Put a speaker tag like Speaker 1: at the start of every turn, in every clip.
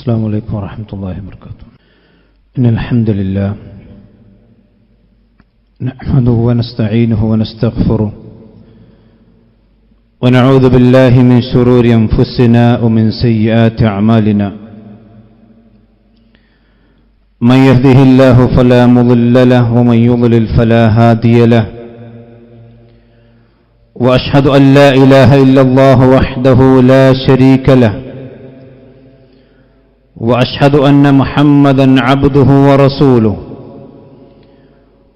Speaker 1: السلام عليكم ورحمة الله وبركاته. إن الحمد لله نحمده ونستعينه ونستغفره ونعوذ بالله من شرور أنفسنا ومن سيئات أعمالنا. من يهده الله فلا مضل له ومن يضلل فلا هادي له. وأشهد أن لا إله إلا الله وحده لا شريك له. وأشهد أن محمدًا عبده ورسوله.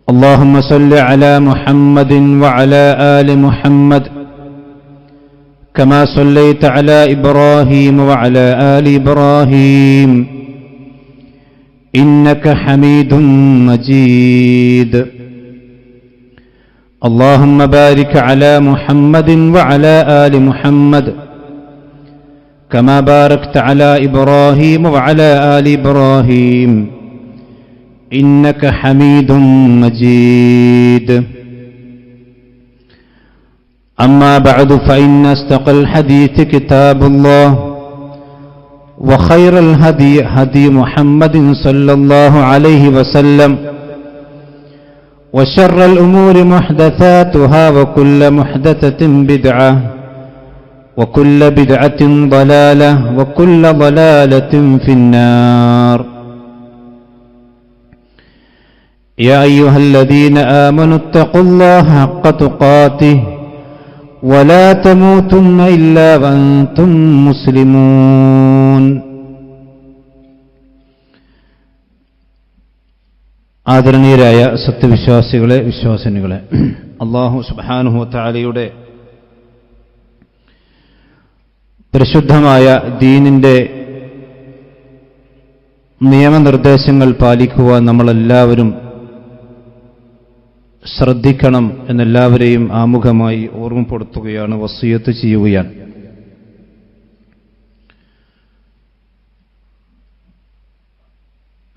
Speaker 1: اللهم صل على محمد وعلى آل محمد كما صليت على إبراهيم وعلى آل إبراهيم إنك حميد مجيد. اللهم بارك على محمد وعلى آل محمد كما باركت على إبراهيم وعلى آل إبراهيم إنك حميد مجيد. أما بعد فإن أصدق الحديث كتاب الله وخير الهدي هدي محمد صلى الله عليه وسلم وشر الأمور محدثاتها وكل محدثة بدعة وكل بدعة ضلالة وكل ضلالة في النار. يا أيها الذين آمنوا اتقوا الله حق تقاته ولا تموتن إلا وأنتم مسلمون. ആദരണീയരായ സത്യവിശ്വാസികളെ, വിശ്വാസിനികളെ, അല്ലാഹു സുബ്ഹാനഹു വ തആലയുടെ പരിശുദ്ധമായ ദീനിന്റെ നിയമനിർദ്ദേശങ്ങൾ പാലിക്കുവാൻ നമ്മളെല്ലാവരും ശ്രദ്ധിക്കണം എന്നെല്ലാവരെയും ആമുഖമായി ഓർമ്മപ്പെടുത്തുകയാണ്, വസിയത്ത് ചെയ്യുകയാണ്.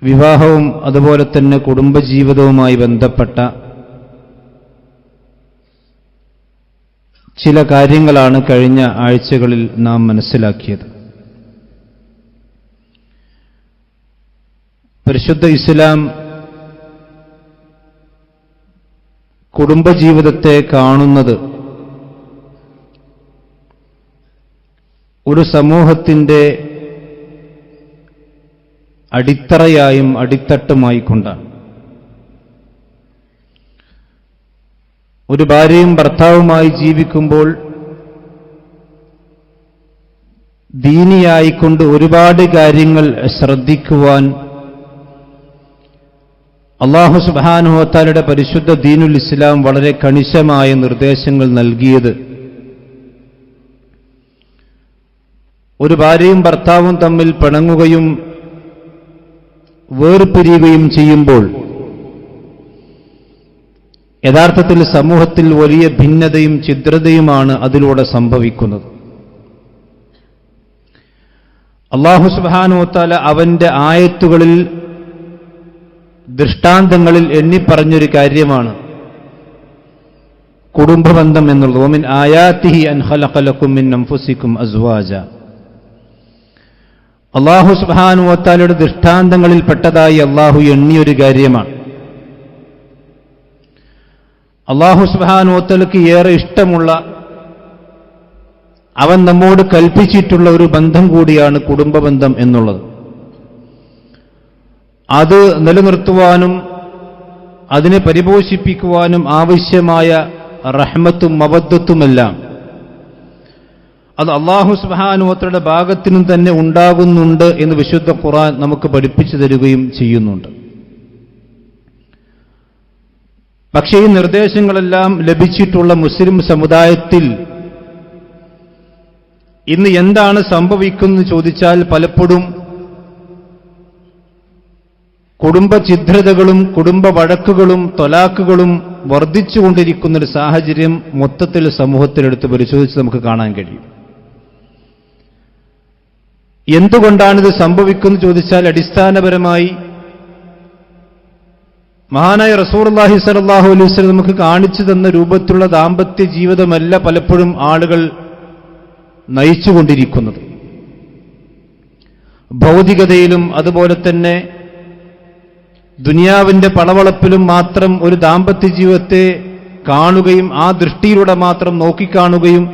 Speaker 1: വിവാഹവും അതുപോലെ തന്നെ കുടുംബജീവിതവുമായി ബന്ധപ്പെട്ട ചില കാര്യങ്ങളാണ് കഴിഞ്ഞ ആഴ്ചകളിൽ നാം മനസ്സിലാക്കിയത്. പരിശുദ്ധ ഇസ്ലാം കുടുംബജീവിതത്തെ കാണുന്നത് ഒരു സമൂഹത്തിൻ്റെ അടിത്തറയായും അടിത്തട്ടുമായി കൊണ്ടാണ്. ഒരു ഭാര്യയും ഭർത്താവുമായി ജീവിക്കുമ്പോൾ ദീനിയായിക്കൊണ്ട് ഒരുപാട് കാര്യങ്ങൾ ശ്രദ്ധിക്കുവാൻ അല്ലാഹു സുബ്ഹാനഹു വ തആലയുടെ പരിശുദ്ധ ദീനുൽ ഇസ്ലാം വളരെ കണിശമായ നിർദ്ദേശങ്ങൾ നൽകിയത് ഒരു ഭാര്യയും ഭർത്താവും തമ്മിൽ പിണങ്ങുകയും വേർപിരിയുകയും ചെയ്യുമ്പോൾ യഥാർത്ഥത്തിൽ സമൂഹത്തിൽ വലിയ ഭിന്നതയും ഛിദ്രതയുമാണ് അതിലൂടെ സംഭവിക്കുന്നത്. അല്ലാഹു സുബ്ഹാനഹു വ തആല അവന്റെ ആയത്തുകളിൽ, ദൃഷ്ടാന്തങ്ങളിൽ എണ്ണിപ്പറഞ്ഞൊരു കാര്യമാണ് കുടുംബബന്ധം എന്നുള്ളത്. വമിൻ ആയാതിഹി അൻ ഖലഖ ലക്കും മിൻ അൻഫുസികും അസ്വാജ. അല്ലാഹു സുബ്ഹാനഹു വ തആലയുടെ ദൃഷ്ടാന്തങ്ങളിൽ പെട്ടതായി അല്ലാഹു എണ്ണിയൊരു കാര്യമാണ്. അല്ലാഹു സുബ്ഹാനഹു വ തആലയ്ക്ക് ഏറെ ഇഷ്ടമുള്ള, അവൻ നമ്മോട് കൽപ്പിച്ചിട്ടുള്ള ഒരു ബന്ധം കൂടിയാണ് കുടുംബബന്ധം എന്നുള്ളത്. അത് നിലനിർത്തുവാനും അതിനെ പരിപോഷിപ്പിക്കുവാനും ആവശ്യമായ റഹ്മത്തും മവദ്ദത്തുമെല്ലാം അത് അല്ലാഹു സുബ്ഹാനഹു വ തആലയുടെ ഭാഗത്തിനും തന്നെ ഉണ്ടാകുന്നുണ്ട് എന്ന് വിശുദ്ധ ഖുർആൻ നമുക്ക് പഠിപ്പിച്ചു തരികയും ചെയ്യുന്നുണ്ട്. പക്ഷേ ഈ നിർദ്ദേശങ്ങളെല്ലാം ലഭിച്ചിട്ടുള്ള മുസ്ലിം സമുദായത്തിൽ ഇന്ന് എന്താണ് സംഭവിക്കുന്നത് ചോദിച്ചാൽ പലപ്പോഴും കുടുംബ ഛിദ്രതകളും കുടുംബ വഴക്കുകളും ത്വലാഖുകളും വർദ്ധിച്ചുകൊണ്ടിരിക്കുന്നൊരു സാഹചര്യം മൊത്തത്തിൽ സമൂഹത്തിലെടുത്ത് പരിശോധിച്ച് നമുക്ക് കാണാൻ കഴിയും. എന്തുകൊണ്ടാണിത് സംഭവിക്കുന്നത് ചോദിച്ചാൽ അടിസ്ഥാനപരമായി മഹാനായ റസൂലുള്ളാഹി സ്വല്ലല്ലാഹു അലൈഹി വസല്ലം നമുക്ക് കാണിച്ചു തന്ന രൂപത്തിലുള്ള ദാമ്പത്യ ജീവിതമല്ല പലപ്പോഴും ആളുകൾ നയിച്ചുകൊണ്ടിരിക്കുന്നത്. ഭൗതികതയിലും അതുപോലെ തന്നെ ദുനിയാവിന്റെ പളവളപ്പിലും മാത്രം ഒരു ദാമ്പത്യ ജീവിതത്തെ കാണുകയും ആ ദൃഷ്ടിയിലൂടെ മാത്രം നോക്കിക്കാണുകയും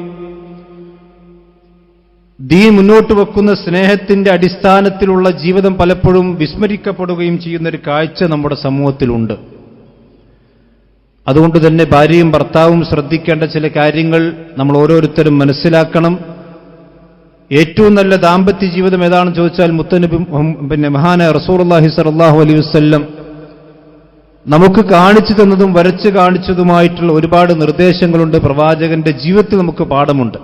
Speaker 1: ദീൻ മുന്നോട്ട് വെക്കുന്ന സ്നേഹത്തിന്റെ അടിസ്ഥാനത്തിലുള്ള ജീവിതം പലപ്പോഴും വിസ്മരിക്കപ്പെടുകയും ചെയ്യുന്നൊരു കാഴ്ച നമ്മുടെ സമൂഹത്തിലുണ്ട്. അതുകൊണ്ട് തന്നെ ഭാര്യയും ഭർത്താവും ശ്രദ്ധിക്കേണ്ട ചില കാര്യങ്ങൾ നമ്മൾ ഓരോരുത്തരും മനസ്സിലാക്കണം. ഏറ്റവും നല്ല ദാമ്പത്യ ജീവിതം ഏതാണെന്ന് ചോദിച്ചാൽ മുത്തനബി മഹാനായ റസൂലുള്ളാഹി സ്വല്ലല്ലാഹു അലൈഹി വസല്ലം നമുക്ക് കാണിച്ചു തന്നതും വരച്ചു കാണിച്ചതുമായിട്ടുള്ള ഒരുപാട് നിർദ്ദേശങ്ങളുണ്ട്. പ്രവാചകന്റെ ജീവിതത്തിൽ നമുക്ക് പാഠമുണ്ട്.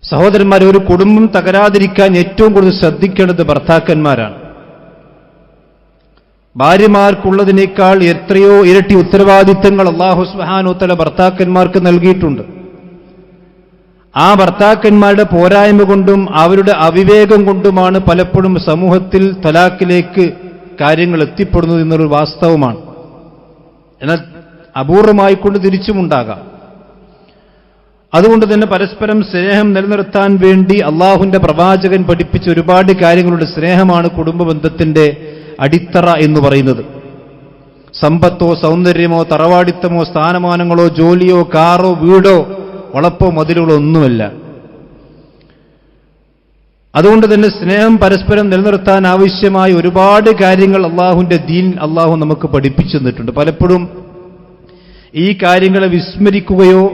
Speaker 1: സഹോദരന്മാരെ, ഒരു കുടുംബം തകരാതിരിക്കാൻ ഏറ്റവും കൂടുതൽ ശ്രദ്ധിക്കേണ്ടത് ഭർത്താക്കന്മാരാണ്. ഭാര്യമാർക്കുള്ളതിനേക്കാൾ എത്രയോ ഇരട്ടി ഉത്തരവാദിത്തങ്ങൾ അല്ലാഹു സുബ്ഹാനഹു വ തആല ഭർത്താക്കന്മാർക്ക് നൽകിയിട്ടുണ്ട്. ആ ഭർത്താക്കന്മാരുടെ പോരായ്മ കൊണ്ടും അവരുടെ അവിവേകം കൊണ്ടുമാണ് പലപ്പോഴും സമൂഹത്തിൽ തലാഖിലേക്ക് കാര്യങ്ങൾ എത്തിപ്പെടുന്നത് എന്നൊരു വാസ്തവമാണ്. എന്നാൽ അപൂർവമായിക്കൊണ്ട് തിരിച്ചുമുണ്ടാകാം. അതുകൊണ്ട് തന്നെ പരസ്പരം സ്നേഹം നിലനിർത്താൻ വേണ്ടി അള്ളാഹുവിന്റെ പ്രവാചകൻ പഠിപ്പിച്ച ഒരുപാട് കാര്യങ്ങളുടെ സ്നേഹമാണ് കുടുംബ ബന്ധത്തിന്റെ അടിത്തറ എന്ന് പറയുന്നത്. സമ്പത്തോ സൗന്ദര്യമോ തറവാടിത്തമോ സ്ഥാനമാനങ്ങളോ ജോലിയോ കാറോ വീടോ വളപ്പോ മതിലുകളോ ഒന്നുമല്ല. അതുകൊണ്ട് തന്നെ സ്നേഹം പരസ്പരം നിലനിർത്താൻ ആവശ്യമായ ഒരുപാട് കാര്യങ്ങൾ അള്ളാഹുവിന്റെ ദീൻ അള്ളാഹു നമുക്ക് പഠിപ്പിച്ചു തന്നിട്ടുണ്ട്. പലപ്പോഴും ഈ കാര്യങ്ങളെ വിസ്മരിക്കുകയോ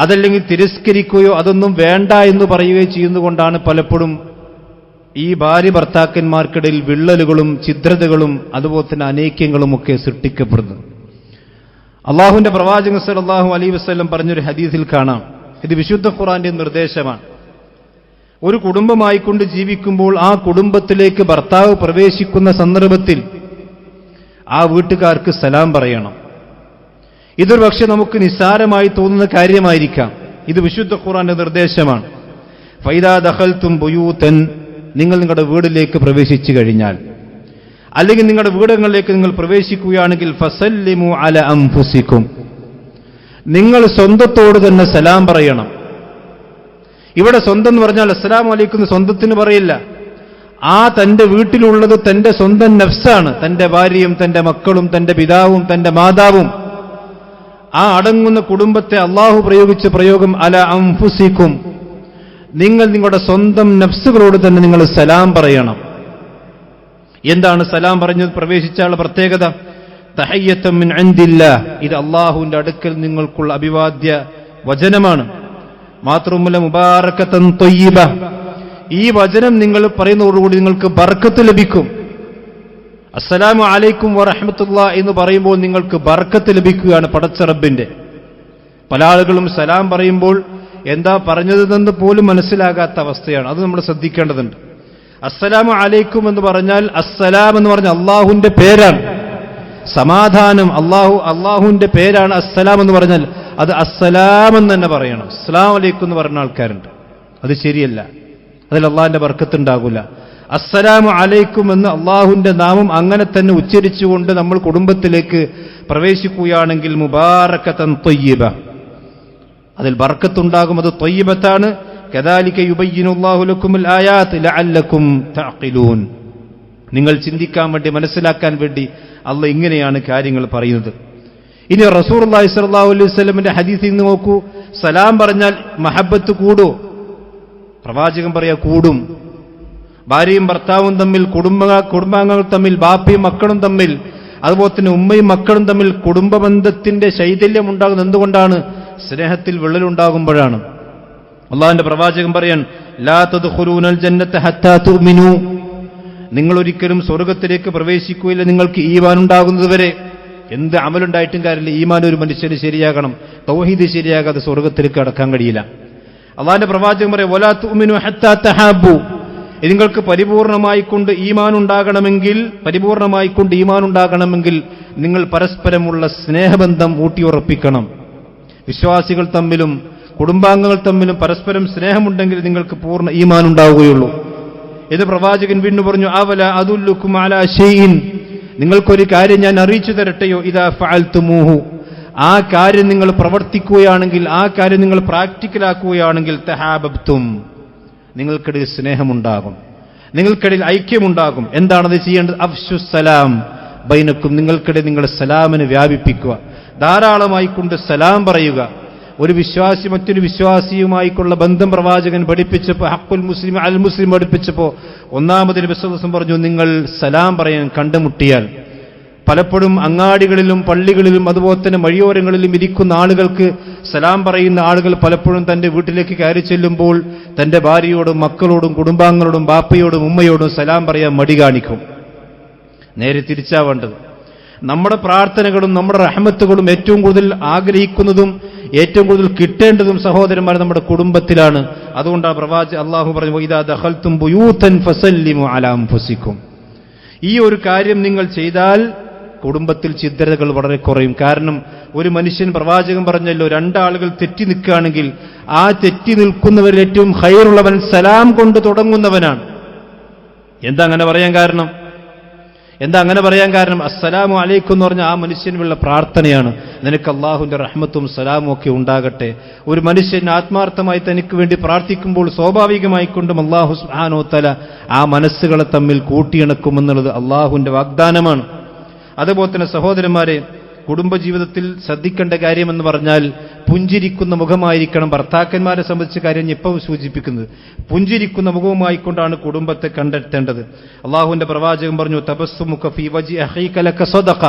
Speaker 1: അതല്ലെങ്കിൽ തിരസ്കരിക്കുകയോ അതൊന്നും വേണ്ട എന്ന് പറയുകയോ ചെയ്യുന്നതുകൊണ്ടാണ് പലപ്പോഴും ഈ ഭാര്യ ഭർത്താക്കന്മാർക്കിടയിൽ വിള്ളലുകളും ഛിദ്രതകളും അതുപോലെ തന്നെ അനൈക്യങ്ങളും ഒക്കെ സൃഷ്ടിക്കപ്പെടുന്നത്. അള്ളാഹുവിന്റെ പ്രവാചകൻ സല്ലല്ലാഹു അലൈഹി വസല്ലം പറഞ്ഞൊരു ഹദീസിൽ കാണാം, ഇത് വിശുദ്ധ ഖുർആന്റെ നിർദ്ദേശമാണ്. ഒരു കുടുംബമായിക്കൊണ്ട് ജീവിക്കുമ്പോൾ ആ കുടുംബത്തിലേക്ക് ഭർത്താവ് പ്രവേശിക്കുന്ന സന്ദർഭത്തിൽ ആ വീട്ടുകാർക്ക് സലാം പറയണം. ഇതൊരു പക്ഷെ നമുക്ക് നിസ്സാരമായി തോന്നുന്ന കാര്യമായിരിക്കാം. ഇത് വിശുദ്ധ ഖുർആന്റെ നിർദ്ദേശമാണ്. ഫൈദാ ദഖൽതും ബുയൂതൻ, നിങ്ങൾ നിങ്ങളുടെ വീട്ടിലേക്ക് പ്രവേശിച്ചു കഴിഞ്ഞാൽ, അല്ലെങ്കിൽ നിങ്ങളുടെ വീടുകളിലേക്ക് നിങ്ങൾ പ്രവേശിക്കുകയാണെങ്കിൽ ഫസല്ലിമു അല അൻഫുസിക്കും, നിങ്ങൾ സ്വന്തത്തോട് തന്നെ സലാം പറയണം. ഇവിടെ സ്വന്തം എന്ന് പറഞ്ഞാൽ അസ്സലാമു അലൈക്കും സ്വന്തത്തിന് പറയില്ല. ആ തന്റെ വീട്ടിലുള്ളത് തന്റെ സ്വന്തം നഫ്സാണ്. തന്റെ ഭാര്യയും തന്റെ മക്കളും തന്റെ പിതാവും തന്റെ മാതാവും. ആ അടങ്ങുന്ന കുടുംബത്തെ അള്ളാഹു പ്രയോഗിച്ച പ്രയോഗം അല അൻഫുസിക്കും, നിങ്ങൾ നിങ്ങളുടെ സ്വന്തം നഫ്സുകളോട് തന്നെ നിങ്ങൾ സലാം പറയണം. എന്താണ് സലാം പറഞ്ഞത്? പ്രവേശിച്ചാലുള്ള പ്രത്യേകത തഹയ്യത്തും മിൻ ഇൻദില്ലാഹ്, ഇത് അള്ളാഹുവിന്റെ അടുക്കൽ നിങ്ങൾക്കുള്ള അഭിവാദ്യ വചനമാണ്. മാത്രവുമല്ല മുബാറകതൻ ത്വയ്യിബ, ഈ വചനം നിങ്ങൾ പറയുന്നതോടുകൂടി നിങ്ങൾക്ക് ബർക്കത്ത് ലഭിക്കും. അസ്സലാമു അലൈക്കും വറഹ്മത്തുള്ളാഹി എന്ന് പറയുമ്പോൾ നിങ്ങൾക്ക് ബർക്കത്ത് ലഭിക്കുകയാണ് പടച്ച റബ്ബിന്റെ. പല ആളുകളും സലാം പറയുമ്പോൾ എന്താ പറഞ്ഞതെന്ന് പോലും മനസ്സിലാകാത്ത അവസ്ഥയാണ്. അത് നമ്മൾ ശ്രദ്ധിക്കേണ്ടതുണ്ട്. അസ്സലാമു അലൈക്കും എന്ന് പറഞ്ഞാൽ അസ്സലാം എന്ന് പറഞ്ഞ അള്ളാഹുവിന്റെ പേരാണ്. സമാധാനം അള്ളാഹുവിന്റെ പേരാണ് അസ്സലാം എന്ന് പറഞ്ഞാൽ അത് അസ്സലാം എന്ന് തന്നെ പറയണം. അസ്സലാമു അലൈക്കും എന്ന് പറഞ്ഞ ആൾക്കാരുണ്ട്, അത് ശരിയല്ല. അതിൽ അള്ളാഹിന്റെ ബർക്കത്ത് ഉണ്ടാകില്ല. അസ്സലാമു അലൈക്കും എന്ന് അള്ളാഹുവിന്റെ നാമം അങ്ങനെ തന്നെ ഉച്ചരിച്ചുകൊണ്ട് നമ്മൾ കുടുംബത്തിലേക്ക് പ്രവേശിക്കുകയാണെങ്കിൽ മുബാറകതൻ ത്വയ്യിബ, അതിൽ ബർക്കത്തുണ്ടാകും. അത് ത്വയ്യിബത്താണ്. കദാലിക യുബയ്യിനുല്ലാഹു ലക്കുമുൽ ആയാത്ത് ലഅല്ലക്കും തഅഖിലൂൻ, നിങ്ങൾ ചിന്തിക്കാൻ വേണ്ടി മനസ്സിലാക്കാൻ വേണ്ടി അള്ളാഹ് ഇങ്ങനെയാണ് കാര്യങ്ങൾ പറയുന്നത്. ഇനി റസൂലുള്ളാഹി സ്വല്ലല്ലാഹു അലൈഹി വസല്ലമിന്റെ ഹദീസിൽ നിന്ന് നോക്കൂ, സലാം പറഞ്ഞാൽ മഹബത്ത് കൂടും. പ്രവാചകൻ പറയാ കൂടും. ഭാര്യയും ഭർത്താവും തമ്മിൽ, കുടുംബാംഗങ്ങൾ തമ്മിൽ, ബാപ്പയും മക്കളും തമ്മിൽ, അതുപോലെ തന്നെ ഉമ്മയും മക്കളും തമ്മിൽ കുടുംബ ബന്ധത്തിന്റെ ശൈഥല്യം ഉണ്ടാകുന്നത് എന്തുകൊണ്ടാണ്? സ്നേഹത്തിൽ വിള്ളലുണ്ടാകുമ്പോഴാണ്. അള്ളാഹുവിന്റെ പ്രവാചകൻ പറയാൻ ലാ തദ്ഖുലൂനൽ ജന്നത ഹത്താ തുഅ്മിനൂ, നിങ്ങൾ ഒരിക്കലും സ്വർഗത്തിലേക്ക് പ്രവേശിക്കുകയില്ല നിങ്ങൾക്ക് ഈമാൻ ഉണ്ടാകുന്നത് വരെ. എന്ത് അമലുണ്ടായിട്ടും കാര്യമില്ല, ഈമാൻ ഒരു മനുഷ്യന് ശരിയാകണം. തൗഹീദ് ശരിയാകാതെ സ്വർഗത്തിലേക്ക് കടക്കാൻ കഴിയില്ല. അള്ളാഹുവിന്റെ പ്രവാചകൻ പറയാം വലാ തുഅ്മിനൂ ഹത്താ തഹാബു, നിങ്ങൾക്ക് പരിപൂർണമായിക്കൊണ്ട് ഈമാൻ ഉണ്ടാകണമെങ്കിൽ നിങ്ങൾ പരസ്പരമുള്ള സ്നേഹബന്ധം ഊട്ടിയുറപ്പിക്കണം. വിശ്വാസികൾ തമ്മിലും കുടുംബാംഗങ്ങൾ തമ്മിലും പരസ്പരം സ്നേഹമുണ്ടെങ്കിൽ നിങ്ങൾക്ക് പൂർണ്ണ ഈമാൻ ഉണ്ടാവുകയുള്ളൂ. ഇത് പ്രവാചകൻ വീണ്ടും പറഞ്ഞു അവല അദുല്ലുക്കും അലാ ഷൈഇൻ, നിങ്ങൾക്കൊരു കാര്യം ഞാൻ അറിയിച്ചു തരട്ടെയോ, ഇദാ ഫഅൽതുമൂഹു, ആ കാര്യം നിങ്ങൾ പ്രവർത്തിക്കുകയാണെങ്കിൽ, ആ കാര്യം നിങ്ങൾ പ്രാക്ടിക്കലാക്കുകയാണെങ്കിൽ തഹാബബ്തും, നിങ്ങൾക്കിടയിൽ സ്നേഹമുണ്ടാകും, നിങ്ങൾക്കിടയിൽ ഐക്യമുണ്ടാകും. എന്താണത് ചെയ്യേണ്ടത്? അഫ്ശുസ്സലാം ബൈനക്കും, നിങ്ങൾക്കിടയിൽ നിങ്ങളുടെ സലാമിനെ വ്യാപിപ്പിക്കുക, ധാരാളമായി കൊണ്ട് സലാം പറയുക. ഒരു വിശ്വാസി മറ്റൊരു വിശ്വാസിയുമായിക്കുള്ള ബന്ധം പ്രവാചകൻ പഠിപ്പിച്ചപ്പോൾ, ഹഖുൽ മുസ്ലിം അൽ മുസ്ലിം പഠിപ്പിച്ചപ്പോൾ ഒന്നാമത് നബി സല്ലല്ലാഹു അലൈഹി വസല്ലം പറഞ്ഞു, നിങ്ങൾ സലാം പറയാൻ കണ്ടുമുട്ടിയാൽ. പലപ്പോഴും അങ്ങാടികളിലും പള്ളികളിലും അതുപോലെ തന്നെ വഴിയോരങ്ങളിലും ഇരിക്കുന്ന ആളുകൾക്ക്, സലാം പറയുന്ന ആളുകൾ പലപ്പോഴും തന്റെ വീട്ടിലേക്ക് കയറി ചെല്ലുമ്പോൾ തന്റെ ഭാര്യയോടും മക്കളോടും കുടുംബാംഗങ്ങളോടും ബാപ്പയോടും ഉമ്മയോടും സലാം പറയാൻ മടി കാണിക്കും. നേരെ തിരിച്ചാവേണ്ടത്. നമ്മുടെ പ്രാർത്ഥനകളും നമ്മുടെ റഹ്മത്തുകളും ഏറ്റവും കൂടുതൽ ആഗ്രഹിക്കുന്നതും ഏറ്റവും കൂടുതൽ കിട്ടേണ്ടതും സഹോദരന്മാർ നമ്മുടെ കുടുംബത്തിലാണ്. അതുകൊണ്ടാണ് അല്ലാഹു പറഞ്ഞു, ഇദാ ദഖൽതും ബുയൂതൻ ഫസല്ലിമു അലാ അൻഫുസിക്കും. ഈ ഒരു കാര്യം നിങ്ങൾ ചെയ്താൽ കുടുംബത്തിൽ ഛിദ്രതകൾ വളരെ കുറയും. കാരണം ഒരു മനുഷ്യൻ, പ്രവാചകൻ പറഞ്ഞല്ലോ, രണ്ടാളുകൾ തെറ്റി നിൽക്കുകയാണെങ്കിൽ ആ തെറ്റി നിൽക്കുന്നവരിൽ ഏറ്റവും ഖൈറുള്ളവൻ സലാം കൊണ്ട് തുടങ്ങുന്നവനാണ്. എന്താ അങ്ങനെ പറയാൻ കാരണം? അസ്സലാമു അലൈക്കും എന്ന് പറഞ്ഞാൽ ആ മനുഷ്യനുള്ള പ്രാർത്ഥനയാണ്, നിനക്ക് അള്ളാഹുവിന്റെ റഹ്മത്തും സലാമും ഒക്കെ ഉണ്ടാകട്ടെ. ഒരു മനുഷ്യൻ ആത്മാർത്ഥമായി തനിക്ക് വേണ്ടി പ്രാർത്ഥിക്കുമ്പോൾ സ്വാഭാവികമായിക്കൊണ്ടും അള്ളാഹു സുബ്ഹാനഹു വ തആല ആ മനസ്സുകളെ തമ്മിൽ കൂട്ടിയിണക്കുമെന്നുള്ളത് അള്ളാഹുവിന്റെ വാഗ്ദാനമാണ്. അതുപോലെ തന്നെ സഹോദരന്മാരെ, കുടുംബജീവിതത്തിൽ ശ്രദ്ധിക്കേണ്ട കാര്യമെന്ന് പറഞ്ഞാൽ പുഞ്ചിരിക്കുന്ന മുഖമായിരിക്കണം. ഭർത്താക്കന്മാരെ സംബന്ധിച്ച കാര്യം ഇപ്പോൾ സൂചിപ്പിക്കുന്നത് പുഞ്ചിരിക്കുന്ന മുഖവുമായിക്കൊണ്ടാണ് കുടുംബത്തെ കണ്ടെത്തേണ്ടത്. അള്ളാഹുവിന്റെ പ്രവാചകൻ പറഞ്ഞു, തബസ്സുമുക ഫീ വജ്ഹി അഖീക ലക സദഖ.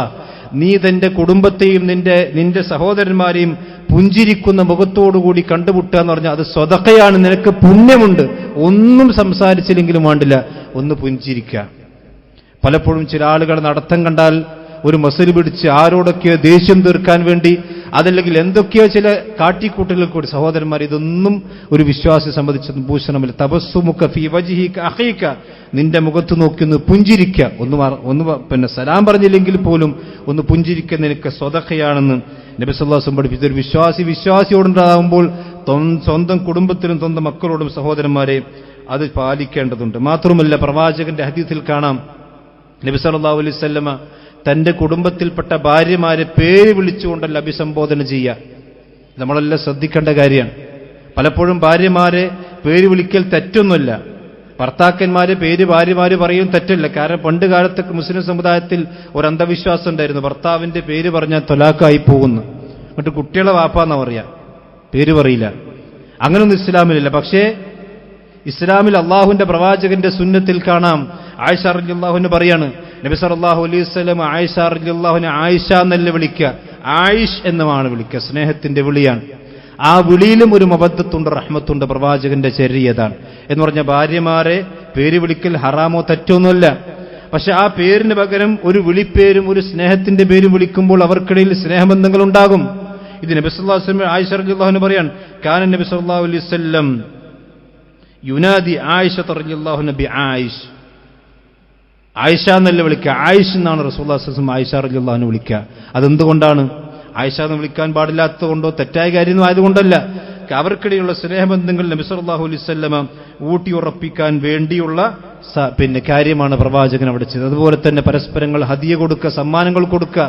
Speaker 1: നീ തന്റെ കുടുംബത്തെയും നിന്റെ സഹോദരന്മാരെയും പുഞ്ചിരിക്കുന്ന മുഖത്തോടുകൂടി കണ്ടുമുട്ടുക എന്ന് പറഞ്ഞാൽ അത് സ്വതഖയാണ്, നിനക്ക് പുണ്യമുണ്ട്. ഒന്നും സംസാരിച്ചില്ലെങ്കിലും വേണ്ടില്ല, ഒന്ന് പുഞ്ചിരിക്കുക. പലപ്പോഴും ചില ആളുകൾ നടത്തം കണ്ടാൽ ഒരു മസിൽ പിടിച്ച് ആരോടൊക്കെയോ ദേഷ്യം തീർക്കാൻ വേണ്ടി, അതല്ലെങ്കിൽ എന്തൊക്കെയോ ചില കാട്ടിക്കൂട്ടലുകൾ കൂടി. സഹോദരന്മാർ, ഇതൊന്നും ഒരു വിശ്വാസിയെ സംബന്ധിച്ച് ഭൂഷണമില്ല. തബസ്സുമുക ഫീ വജ്ഹിക അഖീക, നിന്റെ മുഖത്ത് നോക്കി ഒന്ന് പുഞ്ചിരിക്കുക. ഒന്ന് സലാം പറഞ്ഞില്ലെങ്കിൽ പോലും ഒന്ന് പുഞ്ചിരിക്കുക, നിനക്ക് സ്വതഖയാണെന്ന് നബി സല്ലല്ലാഹു അലൈഹി വസല്ലം പഠിപ്പിച്ച ഒരു വിശ്വാസിയോടുണ്ടാകുമ്പോൾ സ്വന്തം കുടുംബത്തിലും സ്വന്തം മക്കളോടും സഹോദരന്മാരെ അത് പാലിക്കേണ്ടതുണ്ട്. മാത്രമല്ല, പ്രവാചകന്റെ ഹദീസിൽ കാണാം, നബി സല്ലല്ലാഹു അലൈഹി വസല്ലമ തന്റെ കുടുംബത്തിൽപ്പെട്ട ഭാര്യമാരെ പേര് വിളിച്ചുകൊണ്ടല്ല അഭിസംബോധന ചെയ്യുക. നമ്മളെല്ലാം ശ്രദ്ധിക്കേണ്ട കാര്യമാണ്. പലപ്പോഴും ഭാര്യമാരെ പേര് വിളിക്കൽ തെറ്റൊന്നുമല്ല, ഭർത്താക്കന്മാരെ പേര് ഭാര്യമാര് പറയും തെറ്റല്ല. കാരണം പണ്ട് കാലത്തൊക്കെ മുസ്ലിം സമുദായത്തിൽ ഒരു അന്ധവിശ്വാസം ഉണ്ടായിരുന്നു, ഭർത്താവിന്റെ പേര് പറഞ്ഞാൽ തൊലാക്കായി പോകുന്നു, എന്നിട്ട് കുട്ടികളെ വാപ്പാന്നാ പറയാ, പേര് പറയില്ല. അങ്ങനൊന്നും ഇസ്ലാമിലില്ല. പക്ഷേ ഇസ്ലാമിൽ അള്ളാഹുവിന്റെ പ്രവാചകന്റെ സുന്നത്തിൽ കാണാം, ആയിഷ റളിയല്ലാഹു അൻഹ പറയാണ്, നബി സല്ലല്ലാഹു അലൈഹി വസല്ലം ആയിഷ റളിയല്ലാഹു അൻഹ ആയിഷ എന്നല്ല വിളിക്കുക, ആയിഷ് എന്നുമാണ് വിളിക്കുക, സ്നേഹത്തിന്റെ വിളിയാണ്. ആ വിളിയിലും ഒരു മബദ്ദത്തുണ്ട്, റഹ്മത്തുണ്ട്. പ്രവാചകന്റെ ചര്യതാണ് എന്ന് പറഞ്ഞ ഭാര്യമാരെ പേര് വിളിക്കൽ ഹറാമോ തെറ്റൊന്നുമല്ല. പക്ഷെ ആ പേരിന് പകരം ഒരു വിളിപ്പേരും ഒരു സ്നേഹത്തിന്റെ പേരും വിളിക്കുമ്പോൾ അവർക്കിടയിൽ സ്നേഹബന്ധങ്ങൾ ഉണ്ടാകും. ഇത് നബി സല്ലല്ലാഹു അലൈഹി വസല്ലം ആയിഷ റളിയല്ലാഹു അൻഹ പറയാണ്, കാന നബി സല്ലല്ലാഹു അലൈഹി വസല്ലം യുനാദി ആയിഷ റളിയല്ലാഹു അൻഹ ബി ആയിഷ്. ആയിഷ എന്നല്ല വിളിക്കുക, ആയിഷ് എന്നാണ് റസൂലുള്ളാഹി സ്വല്ലല്ലാഹു അലൈഹി വസല്ലം ആയിഷ റളിയല്ലാഹു അൻഹ വിളിക്കുക. അതെന്തുകൊണ്ടാണ്? ആയിഷ എന്ന് വിളിക്കാൻ പാടില്ലാത്തതുകൊണ്ടോ തെറ്റായ കാര്യമൊന്നും ആയതുകൊണ്ടല്ല. അവർക്കിടയിലുള്ള സ്നേഹബന്ധങ്ങൾ നബി സല്ലല്ലാഹു അലൈഹി വസല്ലം ഊട്ടിയുറപ്പിക്കാൻ വേണ്ടിയുള്ള കാര്യമാണ് പ്രവാചകൻ അവിടെ ചെയ്തത്. അതുപോലെ തന്നെ പരസ്പരങ്ങൾ ഹദിയ കൊടുക്കുക, സമ്മാനങ്ങൾ കൊടുക്കുക.